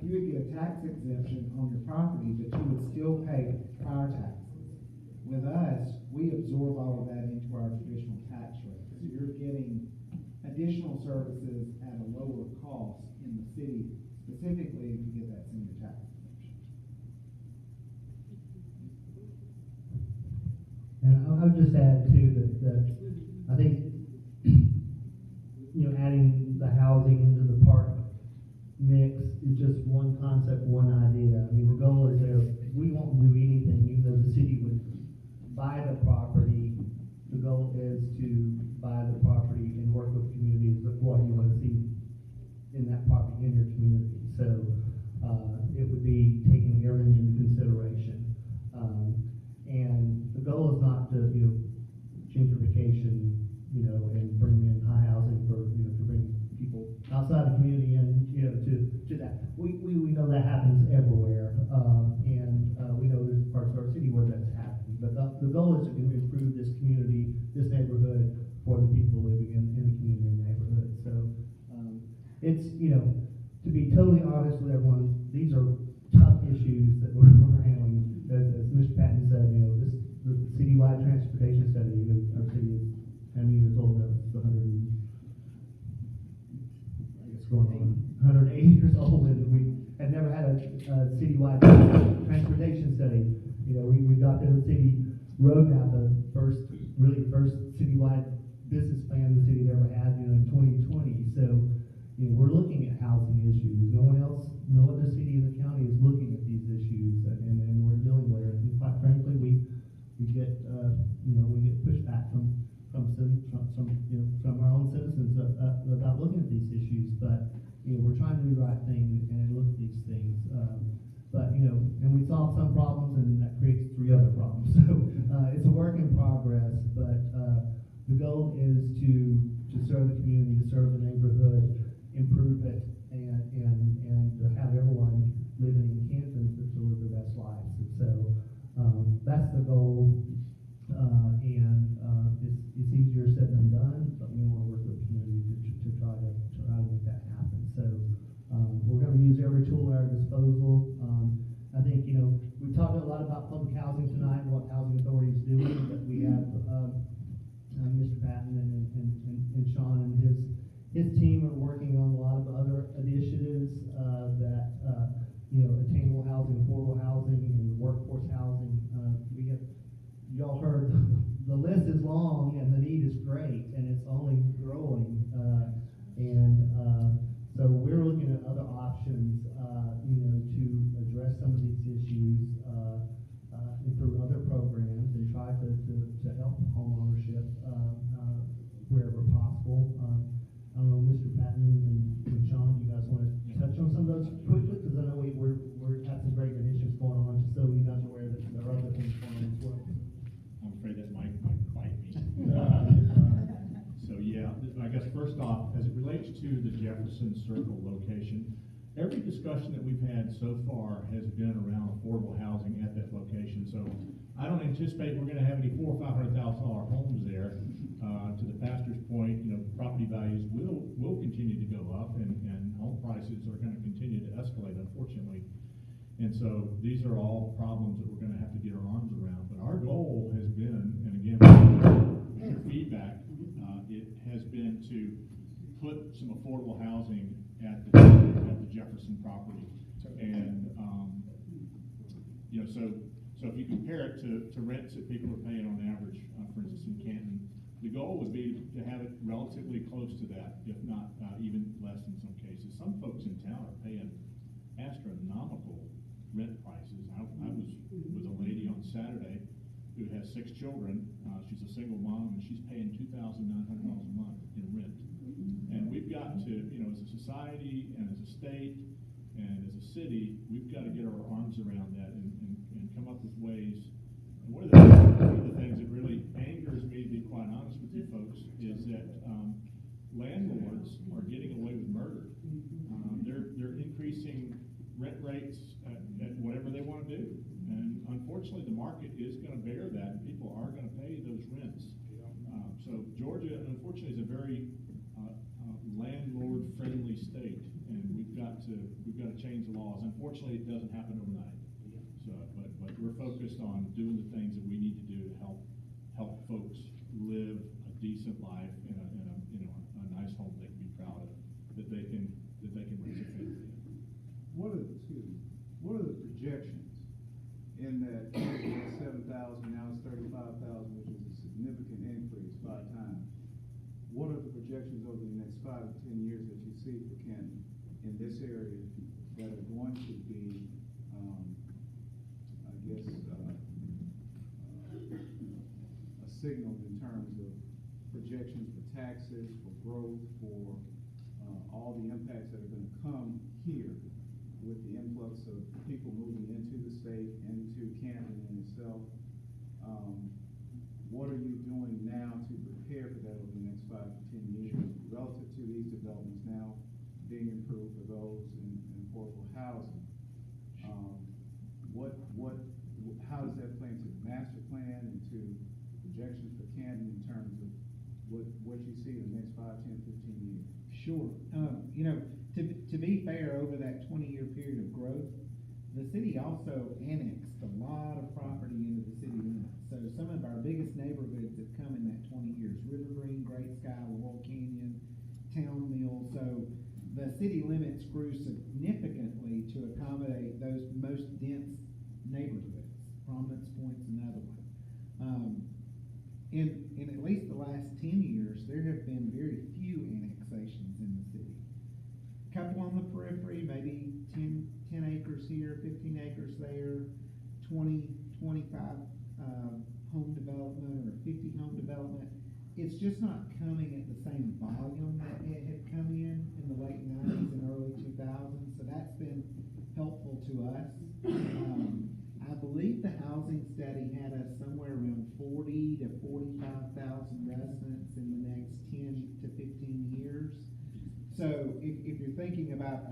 You would get a tax exemption on your property, but you would still pay fire taxes. With us, we absorb all of that into our traditional tax rate. So you're getting additional services at a lower cost in the city, specifically if you get that senior tax exemption. And I would just add too that I think, adding the housing into the park mix is just one concept, one idea. I mean, the goal is there, we won't do anything, even though the city would buy the property. The goal is to buy the property and work with communities of what you want to see in that property in your community. So it would be taking everything into consideration. And the goal is not to, gentrification, and bring in high housing for, to bring people outside the community and, to that. We know that happens everywhere. And we know there's parts of our city where that's happening. But the goal is to improve this community, this neighborhood for the people living in the community and neighborhood. So it's, to be totally honest with everyone, these are tough issues that we're handling. As Mr. Patton said, the citywide transportation study, our city is how many years old now? It's 180 years old, and we had never had a citywide transportation study. We adopted a city roadmap, the first citywide business plan the city had ever had, in 2020. So, we're looking at housing issues. No other city in the county is looking at these issues, and we're dealing with it. And quite frankly, we get pushback from our own citizens about looking at these issues. But we're trying to do the right thing and look at these things. And we solve some problems, and that creates 3 other problems. So it's a work in progress. But the goal is to serve the community, to serve the neighborhood, improve it, and to have everyone living in Canton to live their best lives. And so that's the goal. It's easier said than done, but we want to work with the community to try to make that happen. So we're going to use every tool at our disposal y'all heard, the list is long and the need is great, and it's only growing. So we're looking at other options, to address some of these issues, through other programs and try to help homeownership, wherever possible. I don't know, Mr. Patton and Sean, you guys want to touch on some of those quickly? Because I know we're have some great initiatives going on, just so you guys are aware that there are other things going on as well. I'm afraid that might bite me. So yeah, I guess first off, as it relates to the Jefferson Circle location, every discussion that we've had so far has been around affordable housing at that location. So I don't anticipate we're going to have any $400,000 or $500,000 homes there. To the pastor's point, property values will continue to go up, and home prices are going to continue to escalate, unfortunately. And so these are all problems that we're going to have to get our arms around. But our goal has been, and again, with feedback, it has been to put some affordable housing at the Jefferson property. And so if you compare it to rents that people are paying on average, for instance in Canton, the goal would be to have it relatively close to that, if not even less in some cases. Some folks in town are paying astronomical rent prices. I was with a lady on Saturday who has 6 children. She's a single mom, and she's paying $2,900 a month in rent. And we've got to, as a society and as a state and as a city, we've got to get our arms around that and come up with ways. And one of the things that really angers me, to be quite honest with you folks, is that landlords are getting away with murder. They're increasing rent rates at whatever they want to do. And unfortunately, the market is going to bear that, and people are going to pay those rents. So Georgia, unfortunately, is a very landlord-friendly state, and we've got to change the laws. Unfortunately, it doesn't happen overnight. So, but we're focused on doing the things that we need to do to help folks live a decent life in a nice home they can be proud of, that they can raise a family in. What are the projections in that 7,000, now it's 35,000, which is a significant increase 5 times? What are the projections over the next 5 to 10 years that you see for Canton in this area that are going to be, a signal in terms of projections for taxes, for growth, for all the impacts that are going to come here with the influx of people moving into the state, into Canton in itself? What are you doing now to prepare for that over the next 5 to 10 years relative to these developments now being improved for those in affordable housing? How does that play into the master plan, into projections for Canton in terms of what you see in the next 5, 10, 15 years? Sure. To be fair, over that 20-year period of growth, the city also annexed a lot of property into the city limits. So some of our biggest neighborhoods have come in that 20 years. River Green, Great Sky, Laurel Canyon, Town Mill. So the city limits grew significantly to accommodate those most dense neighborhoods. Prominence Point's another one. In at least the last 10 years, there have been very few annexations in the city. A couple on the periphery, maybe 10 acres here, 15 acres there, 20, 25 home development or 50 home development. It's just not coming at the same volume that it had come in the late 90s and early 2000s, so that's been helpful to us. I believe the housing study had us somewhere around 40 to 45,000 residents in the next 10 to 15 years. So if you're thinking about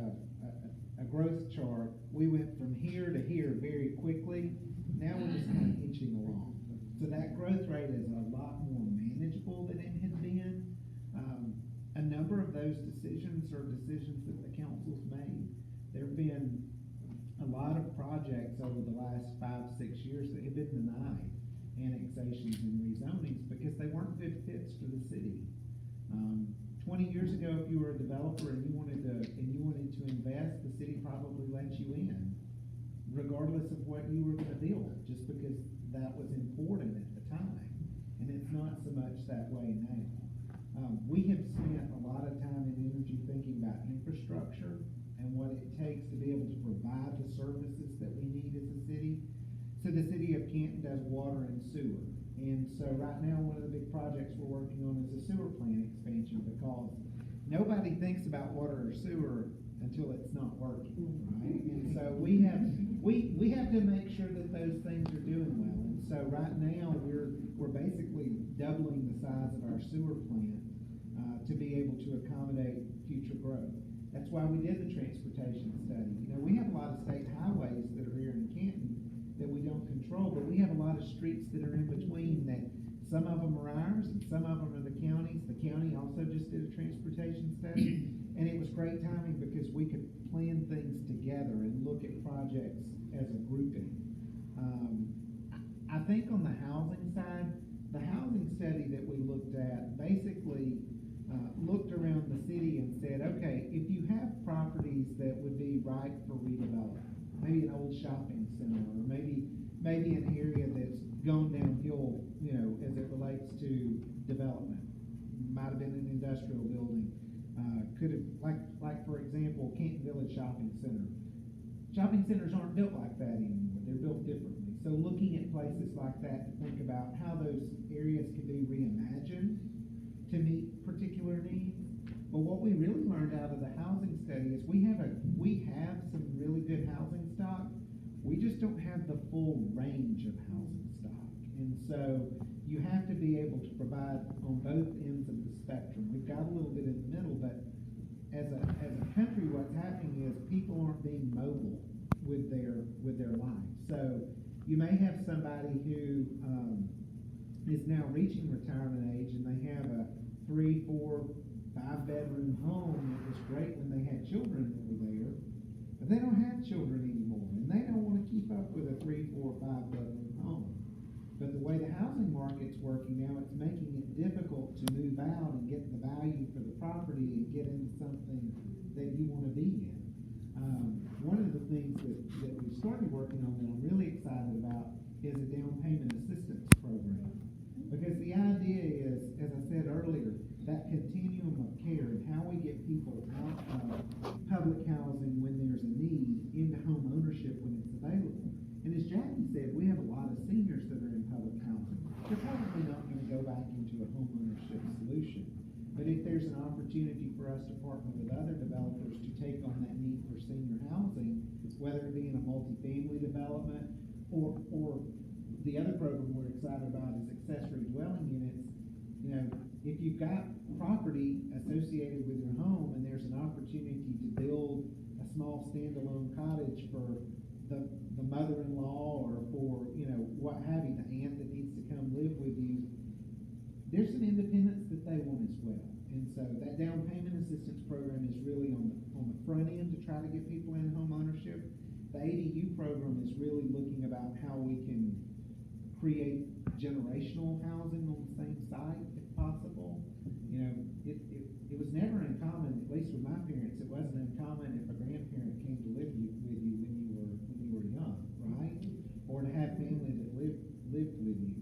a growth chart, we went from here to here very quickly. Now we're just kind of inching along. So that growth rate is a lot more manageable than it had been. A number of those decisions are decisions that the council's made. There have been a lot of projects over the last 5, 6 years that have been denied annexations and rezonings because they weren't good fits for the city. 20 years ago, if you were a developer and you wanted to invest, the city probably let you in, regardless of what you were going to build, just because that was important at the much that way now. We have spent a lot of time and energy thinking about infrastructure and what it takes to be able to provide the services that we need as a city. So the city of Canton does water and sewer. And so right now, one of the big projects we're working on is a sewer plant expansion, because nobody thinks about water or sewer until it's not working, right? And so we have to make sure that those things are doing well. And so right now, we're basically doubling the size of our sewer plant to be able to accommodate future growth. That's why we did the transportation study. You know, we have a lot of state highways that are here in Canton that we don't control, but we have a lot of streets that are in between that some of them are ours and some of them are the county's. The county also just did a transportation study, and it was great timing because we could plan things together and look at projects as a grouping. I think on the housing side, the housing study that we looked at basically looked around the city and said, okay, if you have properties that would be ripe for redevelopment, maybe an old shopping center, or maybe an area that's gone downhill, you know, as it relates to development. Might have been an industrial building, could have, like for example, Canton Village Shopping Center. Shopping centers aren't built like that anymore, they're built differently. So looking at places like that to think about how those areas can be reimagined to meet particular needs. But what we really learned out of the housing study is we have some really good housing stock. We just don't have the full range of housing stock. And so you have to be able to provide on both ends of the spectrum. We've got a little bit in the middle, but as a country, what's happening is people aren't being mobile with their lives. So you may have somebody who is now reaching retirement age, and they have a 3, 4, 5-bedroom home that was great when they had children that were there, but they don't have children anymore, and they don't want to keep up with a 3, 4, 5-bedroom home. But the way the housing market's working now, it's making it difficult to move out and get the value for the property and get into something that you want to be in. One of the things that we started working on that I'm really excited about is a down payment assistance program. Because the idea is, as I said earlier, that continuum of care and how we get people out of public housing when there's a need into home ownership when it's available. And as Jackie said, we have a lot of seniors that are in public housing. They're probably not going to go back into a home ownership solution. But if there's an opportunity for us to partner with other developers to take on that need for senior housing, whether it be in a multifamily development or the other program we're excited about is accessory dwelling units. You know, if you've got property associated with your home and there's an opportunity to build a small standalone cottage for the mother-in-law or for, you know, what have you, the aunt that needs to come live with you, there's some independence that they want as well. And so that down payment assistance program is really on the front end to try to get people in home ownership. The ADU program is really looking about how we can create generational housing on the same site if possible. You know, it was never uncommon, at least with my parents, it wasn't uncommon if a grandparent came to live with you when you were young, right? Or to have family that lived with you.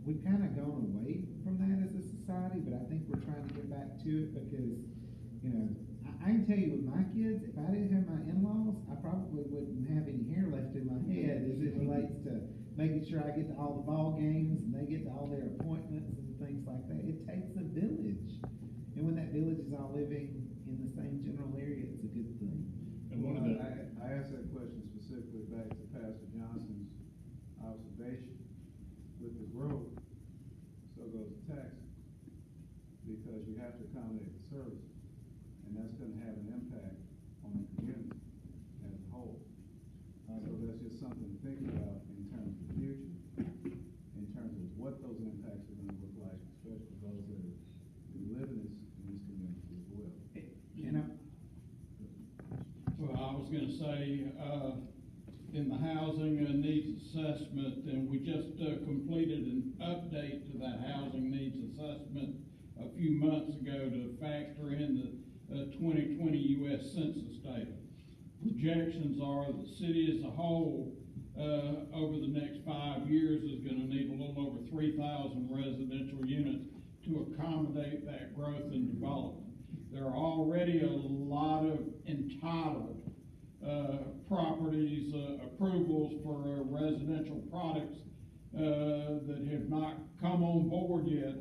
We've kind of gone away from that as a society, but I think we're trying to get back to it because, you know, I can tell you with my kids, if I didn't have my in-laws, I probably wouldn't have any hair left in my head as it relates to making sure I get to all the ball games and they get to all their appointments and things like that. It takes a village. And when that village is all living in the same general area, it's a good thing. And one of the I asked that question specifically back to Pastor Johnson's observation. With the growth, so goes the taxes, because you have to accommodate the services, and that's going to have an impact on the community as a whole. So that's just something to think about in terms of the future, in terms of what those impacts are going to look like, especially those that live in this community as well. You know, well, I was going to say, in the housing needs assessment, and we just completed an update to that housing needs assessment a few months ago to factor in the 2020 U.S. Census data. Projections are the city as a whole over the next 5 years is going to need a little over 3,000 3,000 residential units to accommodate that growth and development. There are already a lot of entitled properties, approvals for residential products that have not come on board yet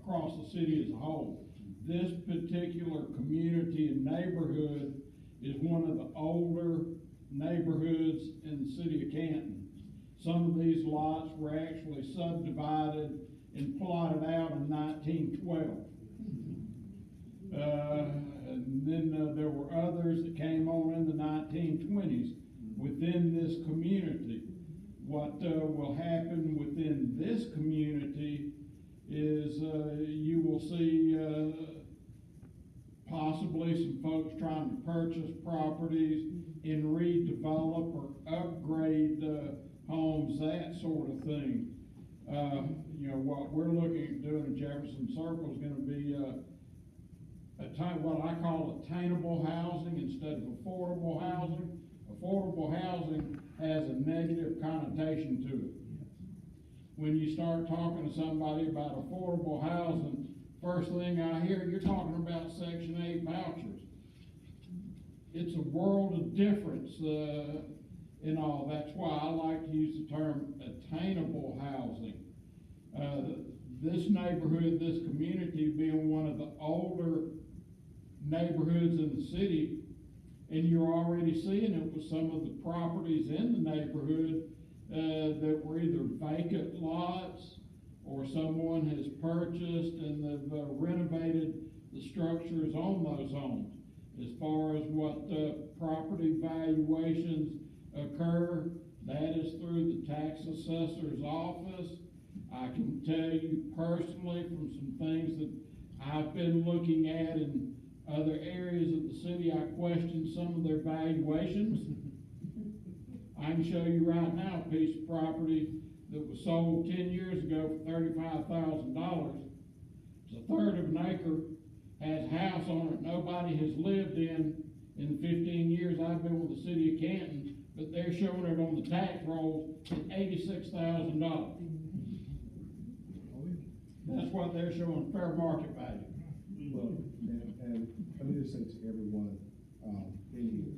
across the city as a whole. This particular community and neighborhood is one of the older neighborhoods in the city of Canton. Some of these lots were actually subdivided and plotted out in 1912. And then there were others that came on in the 1920s within this community. What will happen within this community is you will see possibly some folks trying to purchase properties and redevelop or upgrade homes, that sort of thing. You know, what we're looking at doing in Jefferson Circle is going to be what I call attainable housing instead of affordable housing. Affordable housing has a negative connotation to it. When you start talking to somebody about affordable housing, first thing I hear, you're talking about Section 8 vouchers. It's a world of difference in all. That's why I like to use the term attainable housing. This neighborhood, this community being one of the older neighborhoods in the city, and you're already seeing it with some of the properties in the neighborhood that were either vacant lots or someone has purchased and they've renovated the structures on those homes. As far as what property valuations occur, that is through the tax assessor's office. I can tell you personally from some things that I've been looking at in other areas of the city, I question some of their valuations. I can show you right now a piece of property that was sold 10 years ago for $35,000. It's a third of an acre, has a house on it nobody has lived in the 15 years I've been with the city of Canton, but they're showing it on the tax rolls at $86,000. That's what they're showing fair market value. Well, and let me just say to everyone in here,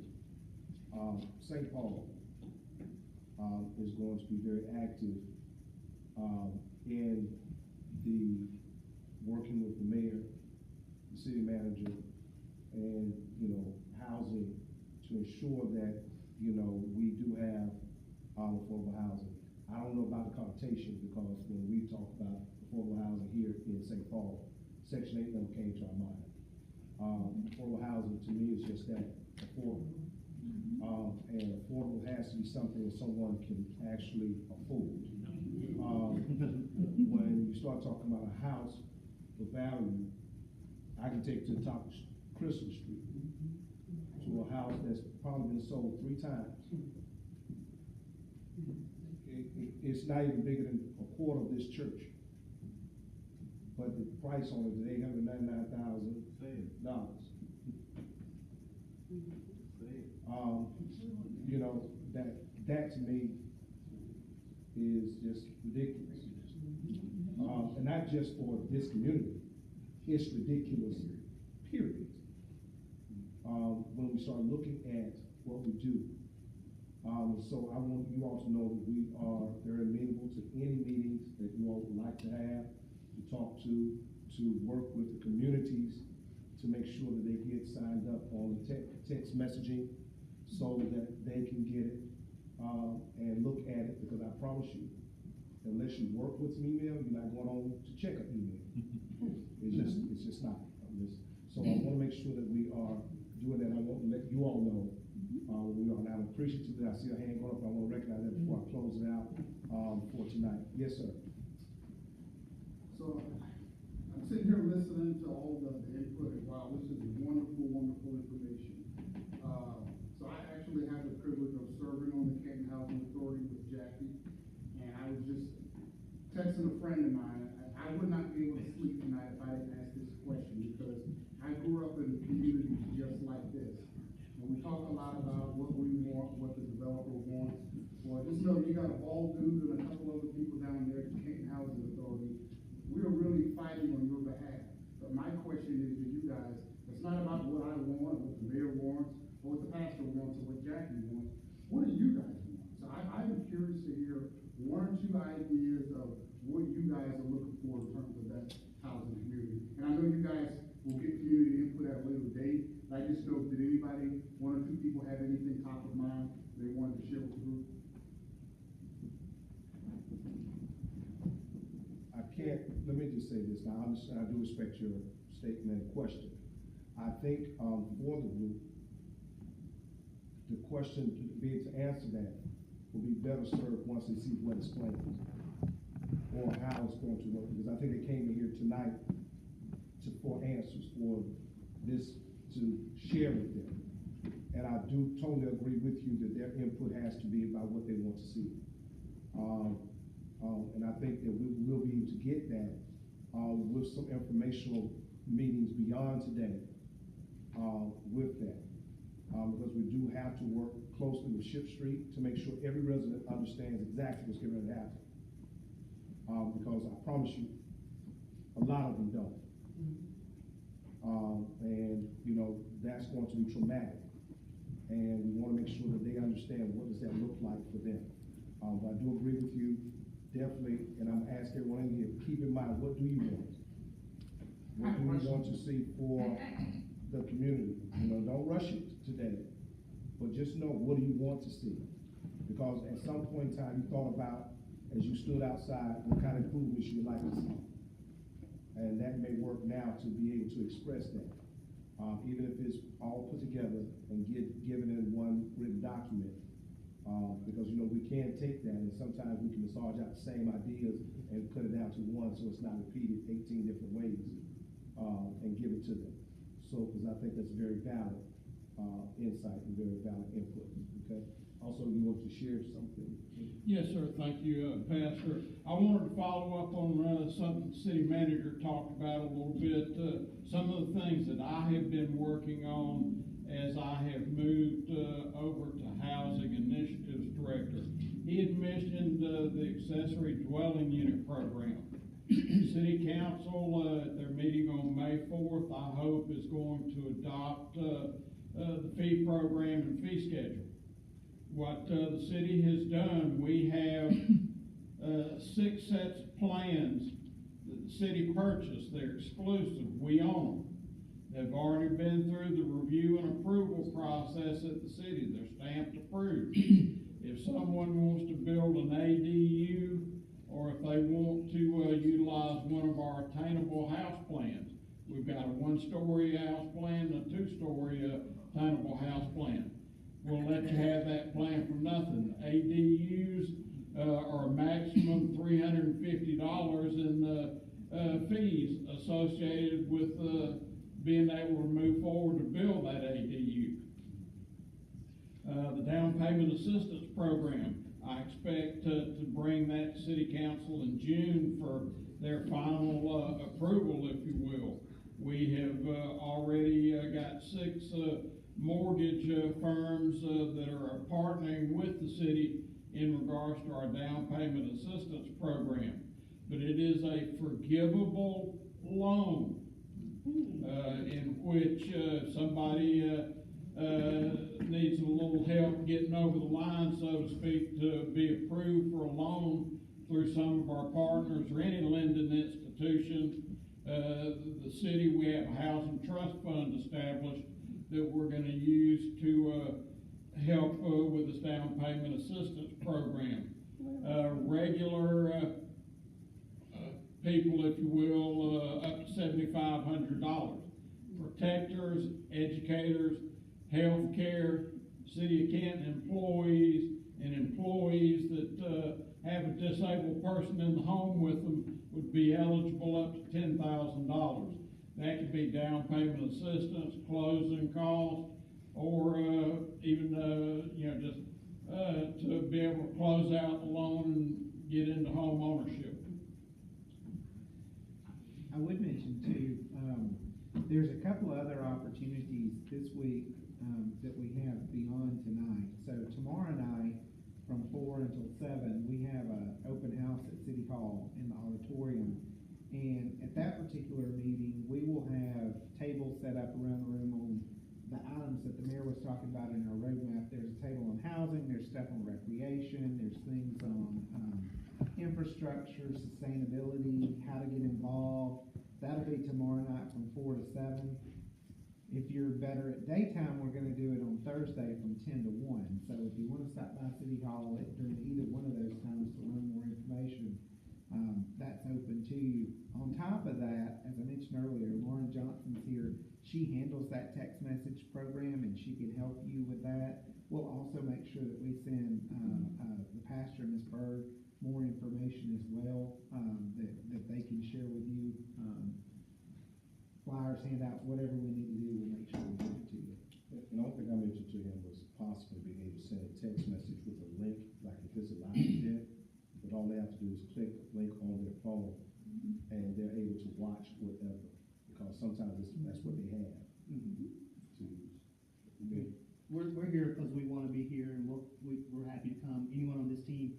St. Paul is going to be very active in the working with the mayor, the city manager, and, you know, housing to ensure that, you know, we do have affordable housing. I don't know about the connotation because when we talk about affordable housing here in St. Paul, Section 8 never came to our mind. Affordable housing to me is just that, affordable. And affordable has to be something that someone can actually afford. When you start talking about a house with value, I can take to the top of Crystal Street to a house that's probably been sold 3 times. It's not even bigger than a quarter of this church. But the price on it is $899,000. You know, that to me is just ridiculous. And not just for this community, it's ridiculous, period. When we start looking at what we do. So I want you all to know that we are very amenable to any meetings that you all would like to have, to talk to work with the communities, to make sure that they get signed up on the text messaging so that they can get it and look at it, because I promise you, unless you work with some email, you're not going on to check an email. It's just not. So I want to make sure that we are doing that. I want to let you all know we are now appreciative that I see a hand going up. I want to recognize that before I close it out for tonight. Yes, sir. So I'm sitting here listening to all the input, and wow, this is wonderful, wonderful information. So I actually had the privilege of serving on the Canton Housing Authority with Jackie, and I was just texting a friend of mine. I would not be able to sleep tonight if I didn't ask this question, because I grew up in communities just like this. And we talk a lot about what we want, what the developer wants. Well, just know you got a bald dude and a couple other people ideas of what you guys are looking for in terms of that housing community. And I know you guys will get community input at a later date, but I just know, did anybody, one or two people have anything top of mind they wanted to share with the group? I can't, let me just say this, now, I understand, I do respect your statement and question. I think, for the group, the question, to be able to answer that, will be better served once they see what it's explained, or how it's going to work, because I think they came in here tonight for answers, for this to share with them. And I do totally agree with you that their input has to be about what they want to see. And I think that we will be able to get that, with some informational meetings beyond today, with that. Because we do have to work closely with Ship Street to make sure every resident understands exactly what's going to happen. Because I promise you, a lot of them don't. And, you know, that's going to be traumatic. And we want to make sure that they understand what does that look like for them. But I do agree with you, definitely, and I'm asking everyone in here, keep in mind, what do you want? What do you want to see for the community? You know, don't rush it today, but just know, what do you want to see? Because at some point in time, you thought about, as you stood outside, what kind of improvements you would like to see. And that may work now to be able to express that. Even if it's all put together and given in one written document. Because, you know, we can take that, and sometimes we can massage out the same ideas and put it down to one, so it's not repeated 18 different ways, and give it to them. So, because I think that's very valid insight and very valid input, okay? Also, you want to share something? Yes, sir, thank you, Pastor. I wanted to follow up on something the city manager talked about a little bit. Some of the things that I have been working on as I have moved over to Housing Initiatives Director. He had mentioned the accessory dwelling unit program. City Council, at their meeting on May 4th, I hope is going to adopt the fee program and fee schedule. What the city has done, we have 6 sets of plans that the city purchased. They're exclusive. We own them. They've already been through the review and approval process at the city. They're stamped approved. If someone wants to build an ADU, or if they want to utilize one of our attainable house plans, we've got a 1-story house plan and a 2-story attainable house plan. We'll let you have that plan for nothing. ADUs are a maximum $350 in fees associated with being able to move forward to build that ADU. The down payment assistance program, I expect to bring that to City Council in June for their final approval, if you will. We have already got 6 mortgage firms that are partnering with the city in regards to our down payment assistance program. But it is a forgivable loan in which somebody needs a little help getting over the line, so to speak, to be approved for a loan through some of our partners or any lending institution. The city, we have a housing trust fund established that we're going to use to help with this down payment assistance program. Regular people, if you will, up to $7,500. Protectors, educators, health care, City of Canton employees, and employees that have a disabled person in the home with them would be eligible up to $10,000. That could be down payment assistance, closing costs, or even just to be able to close out the loan and get into home ownership. I would mention too, there's a couple of other opportunities this week that we have beyond tonight. So tomorrow night, from 4 until 7, we have an open house at City Hall in the auditorium. And at that particular meeting, we will have tables set up around the room on the items that the mayor was talking about in our roadmap. There's a table on housing, there's stuff on recreation, there's things on infrastructure, sustainability, how to get involved. That'll be tomorrow night from 4 to 7. If you're better at daytime, we're gonna do it on Thursday from 10 to 1. So if you wanna stop by City Hall during either one of those times to learn more information, that's open to you. On top of that, as I mentioned earlier, Lauren Johnson's here. She handles that text message program and she can help you with that. We'll also make sure that we send, the pastor, Ms. Berg, more information as well, that they can share with you. Flyers, handouts, whatever we need to do, we'll make sure we give it to you. And the only thing I mentioned to him was possibly being able to send a text message with a link, like if it's a live event, but all they have to do is click the link on their phone, and they're able to watch whatever, because sometimes that's what they have to use. We're here because we want to be here, and we're happy to come. Anyone on this team,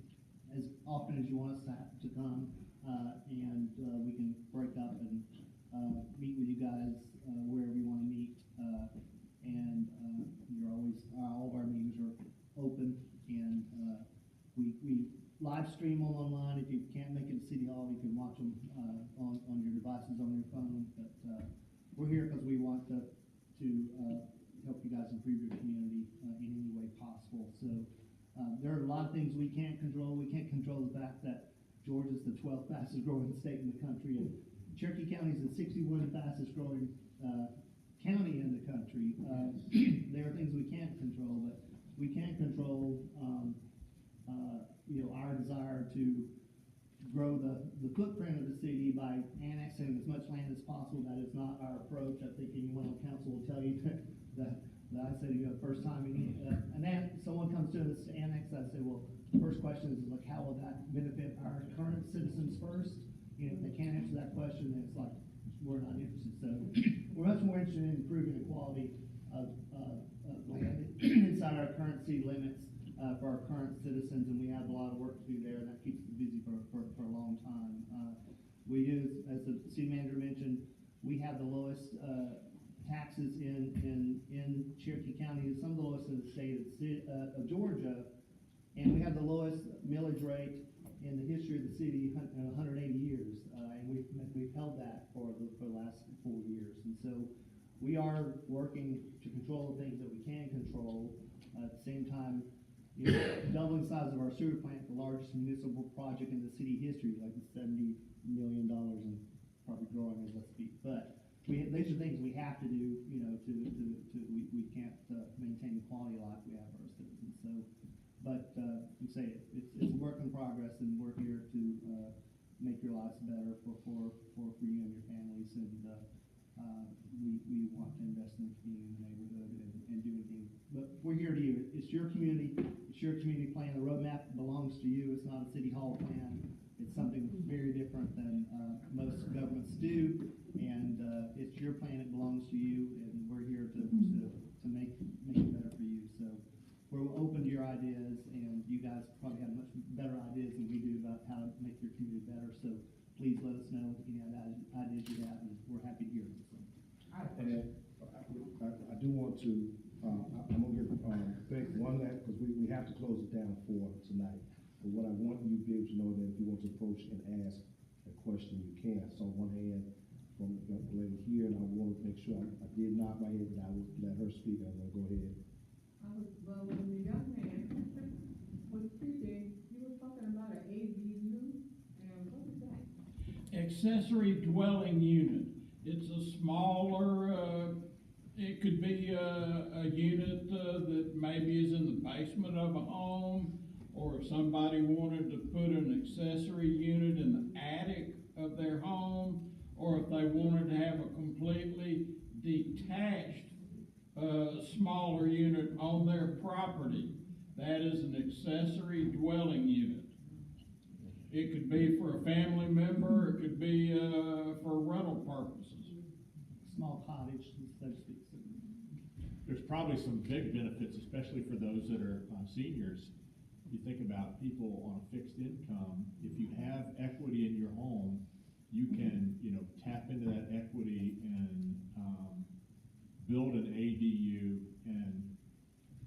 as often as you want us to come, and we can break up and meet with you guys wherever you want to meet. And you're always all of our meetings are open, and we live stream them online. If you can't make it to City Hall, you can watch them on your devices on your phone. But we're here because we want to help you guys improve your community in any way possible. So there are a lot of things we can't control. We can't control the fact that Georgia's the 12th fastest growing state in the country, and Cherokee County is the 61st fastest growing county in the country. There are things we can't control, but we can control our desire to grow the footprint of the city by annexing as much land as possible. That is not our approach. I think anyone on council will tell you that I said, the first time someone comes to us to annex, I say, well, the first question is like, how will that benefit our current citizens first? If they can't answer that question, then it's like, we're not interested. So we're much more interested in improving the quality of land inside our current city limits for our current citizens, and we have a lot of work to do there, and that keeps us busy for a long time. We do, as the city manager mentioned, we have the lowest taxes in Cherokee County, some of the lowest in the state of Georgia, and we have the lowest millage rate in the history of the city in 180 years, and we've held that for the last 4 years. And so we are working to control the things that we can control. At the same time, doubling the size of our sewer plant, the largest municipal project in the city history, like it's $70 million and probably growing as I speak. But these are things we have to do, we can't maintain the quality of life we have for our citizens. So, but we say it's a work in progress, and we're here to make your lives better for you and your families. And we want to invest in the community, in the neighborhood, and do anything. But we're here to you. It's your community. It's your community plan. The roadmap belongs to you. It's not a city hall plan. It's something very different than most governments do. And it's your plan. It belongs to you. And we're here to make it better for you. So we're open to your ideas, and you guys probably have much better ideas than we do about how to make your community better. So please let us know any ideas you have, and we're happy to hear them. So. And I do want to, I'm gonna give, thank one that, because we have to close it down for tonight. But what I want you to be able to know that if you want to approach and ask a question, you can. I saw one hand from the lady here, and I want to make sure I did nod my head, that I would let her speak. I'm gonna go ahead. Well, when the young man was speaking, he was talking about an ADU, and what is that? Accessory dwelling unit. It's a smaller, it could be a unit that maybe is in the basement of a home, or if somebody wanted to put an accessory unit in the attic of their home, or if they wanted to have a completely detached smaller unit on their property. That is an accessory dwelling unit. It could be for a family member, it could be for rental purposes. Small cottage, so to speak. There's probably some big benefits, especially for those that are seniors. If you think about people on a fixed income, if you have equity in your home, you can, tap into that equity and build an ADU and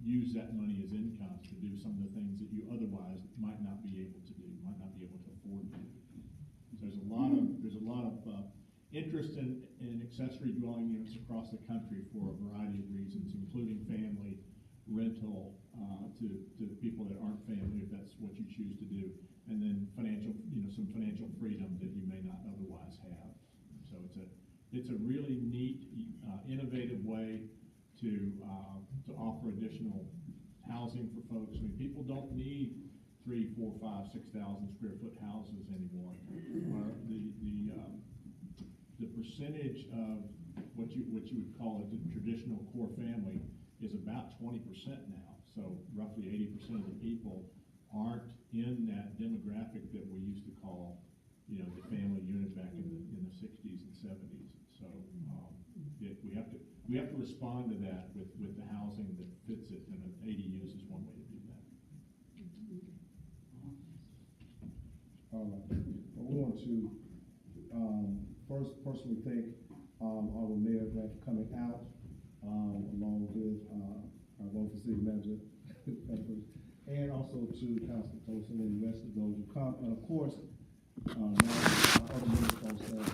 use that money as income to do some of the things that you otherwise might not be able to do. might not be able to afford it. So there's a lot of interest in accessory dwelling units across the country for a variety of reasons, including family, rental, to people that aren't family, if that's what you choose to do, and then financial, some financial freedom that you may not otherwise have. So it's a really neat, innovative way to offer additional housing for folks. I mean, people don't need 3, 4, 5, 6,000 square foot houses anymore. The percentage of what you would call a traditional core family is about 20% now. So roughly 80% of the people aren't in that demographic that we used to call, the family unit back in the 60s and 70s. So we have to respond to that with the housing that fits it, and ADUs is one way to do that. I want to first personally thank our Mayor Grant for coming out, along with our wonderful city manager, and also to Councilman Tolson and the rest of those who come, and of course, now our other members on staff,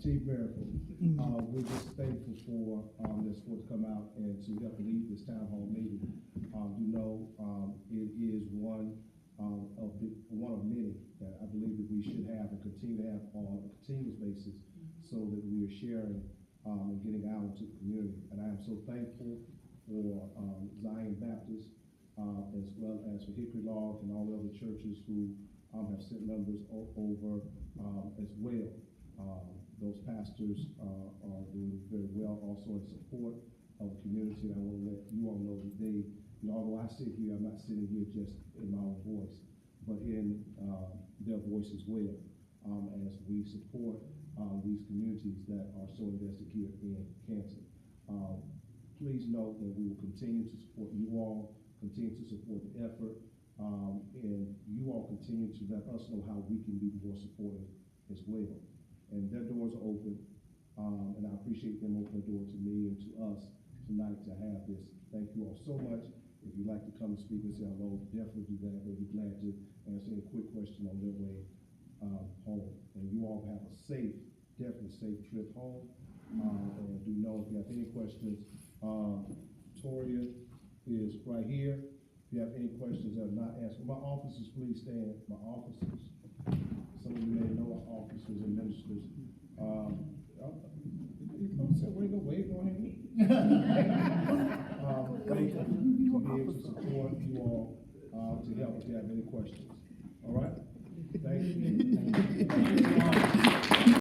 Chief Miracle. We're just thankful for this for to come out and to help lead this town hall meeting. It is one of many that I believe that we should have and continue to have on a continuous basis, so that we are sharing and getting out into the community. And I am so thankful for Zion Baptist, as well as for Hickory Log and all the other churches who have sent members over as well. Those pastors are doing very well also in support of the community. And I want to let you all know that they, although I sit here, I'm not sitting here just in my own voice, but in their voice as well, as we support these communities that are so invested here in Canton. Please note that we will continue to support you all, continue to support the effort, and you all continue to let us know how we can be more supportive as well. And their doors are open, and I appreciate them opening the door to me and to us tonight to have this. Thank you all so much. If you'd like to come and speak and say hello, definitely do that. They'll be glad to answer any quick question on their way home. And you all have a definitely safe trip home. And do know if you have any questions, Toria is right here. If you have any questions that are not answered, my officers, please stand. My officers. Some of you may know our officers and ministers. We're going to wave on him. Thank you to be able to support you all, to help if you have any questions. All right? Thank you.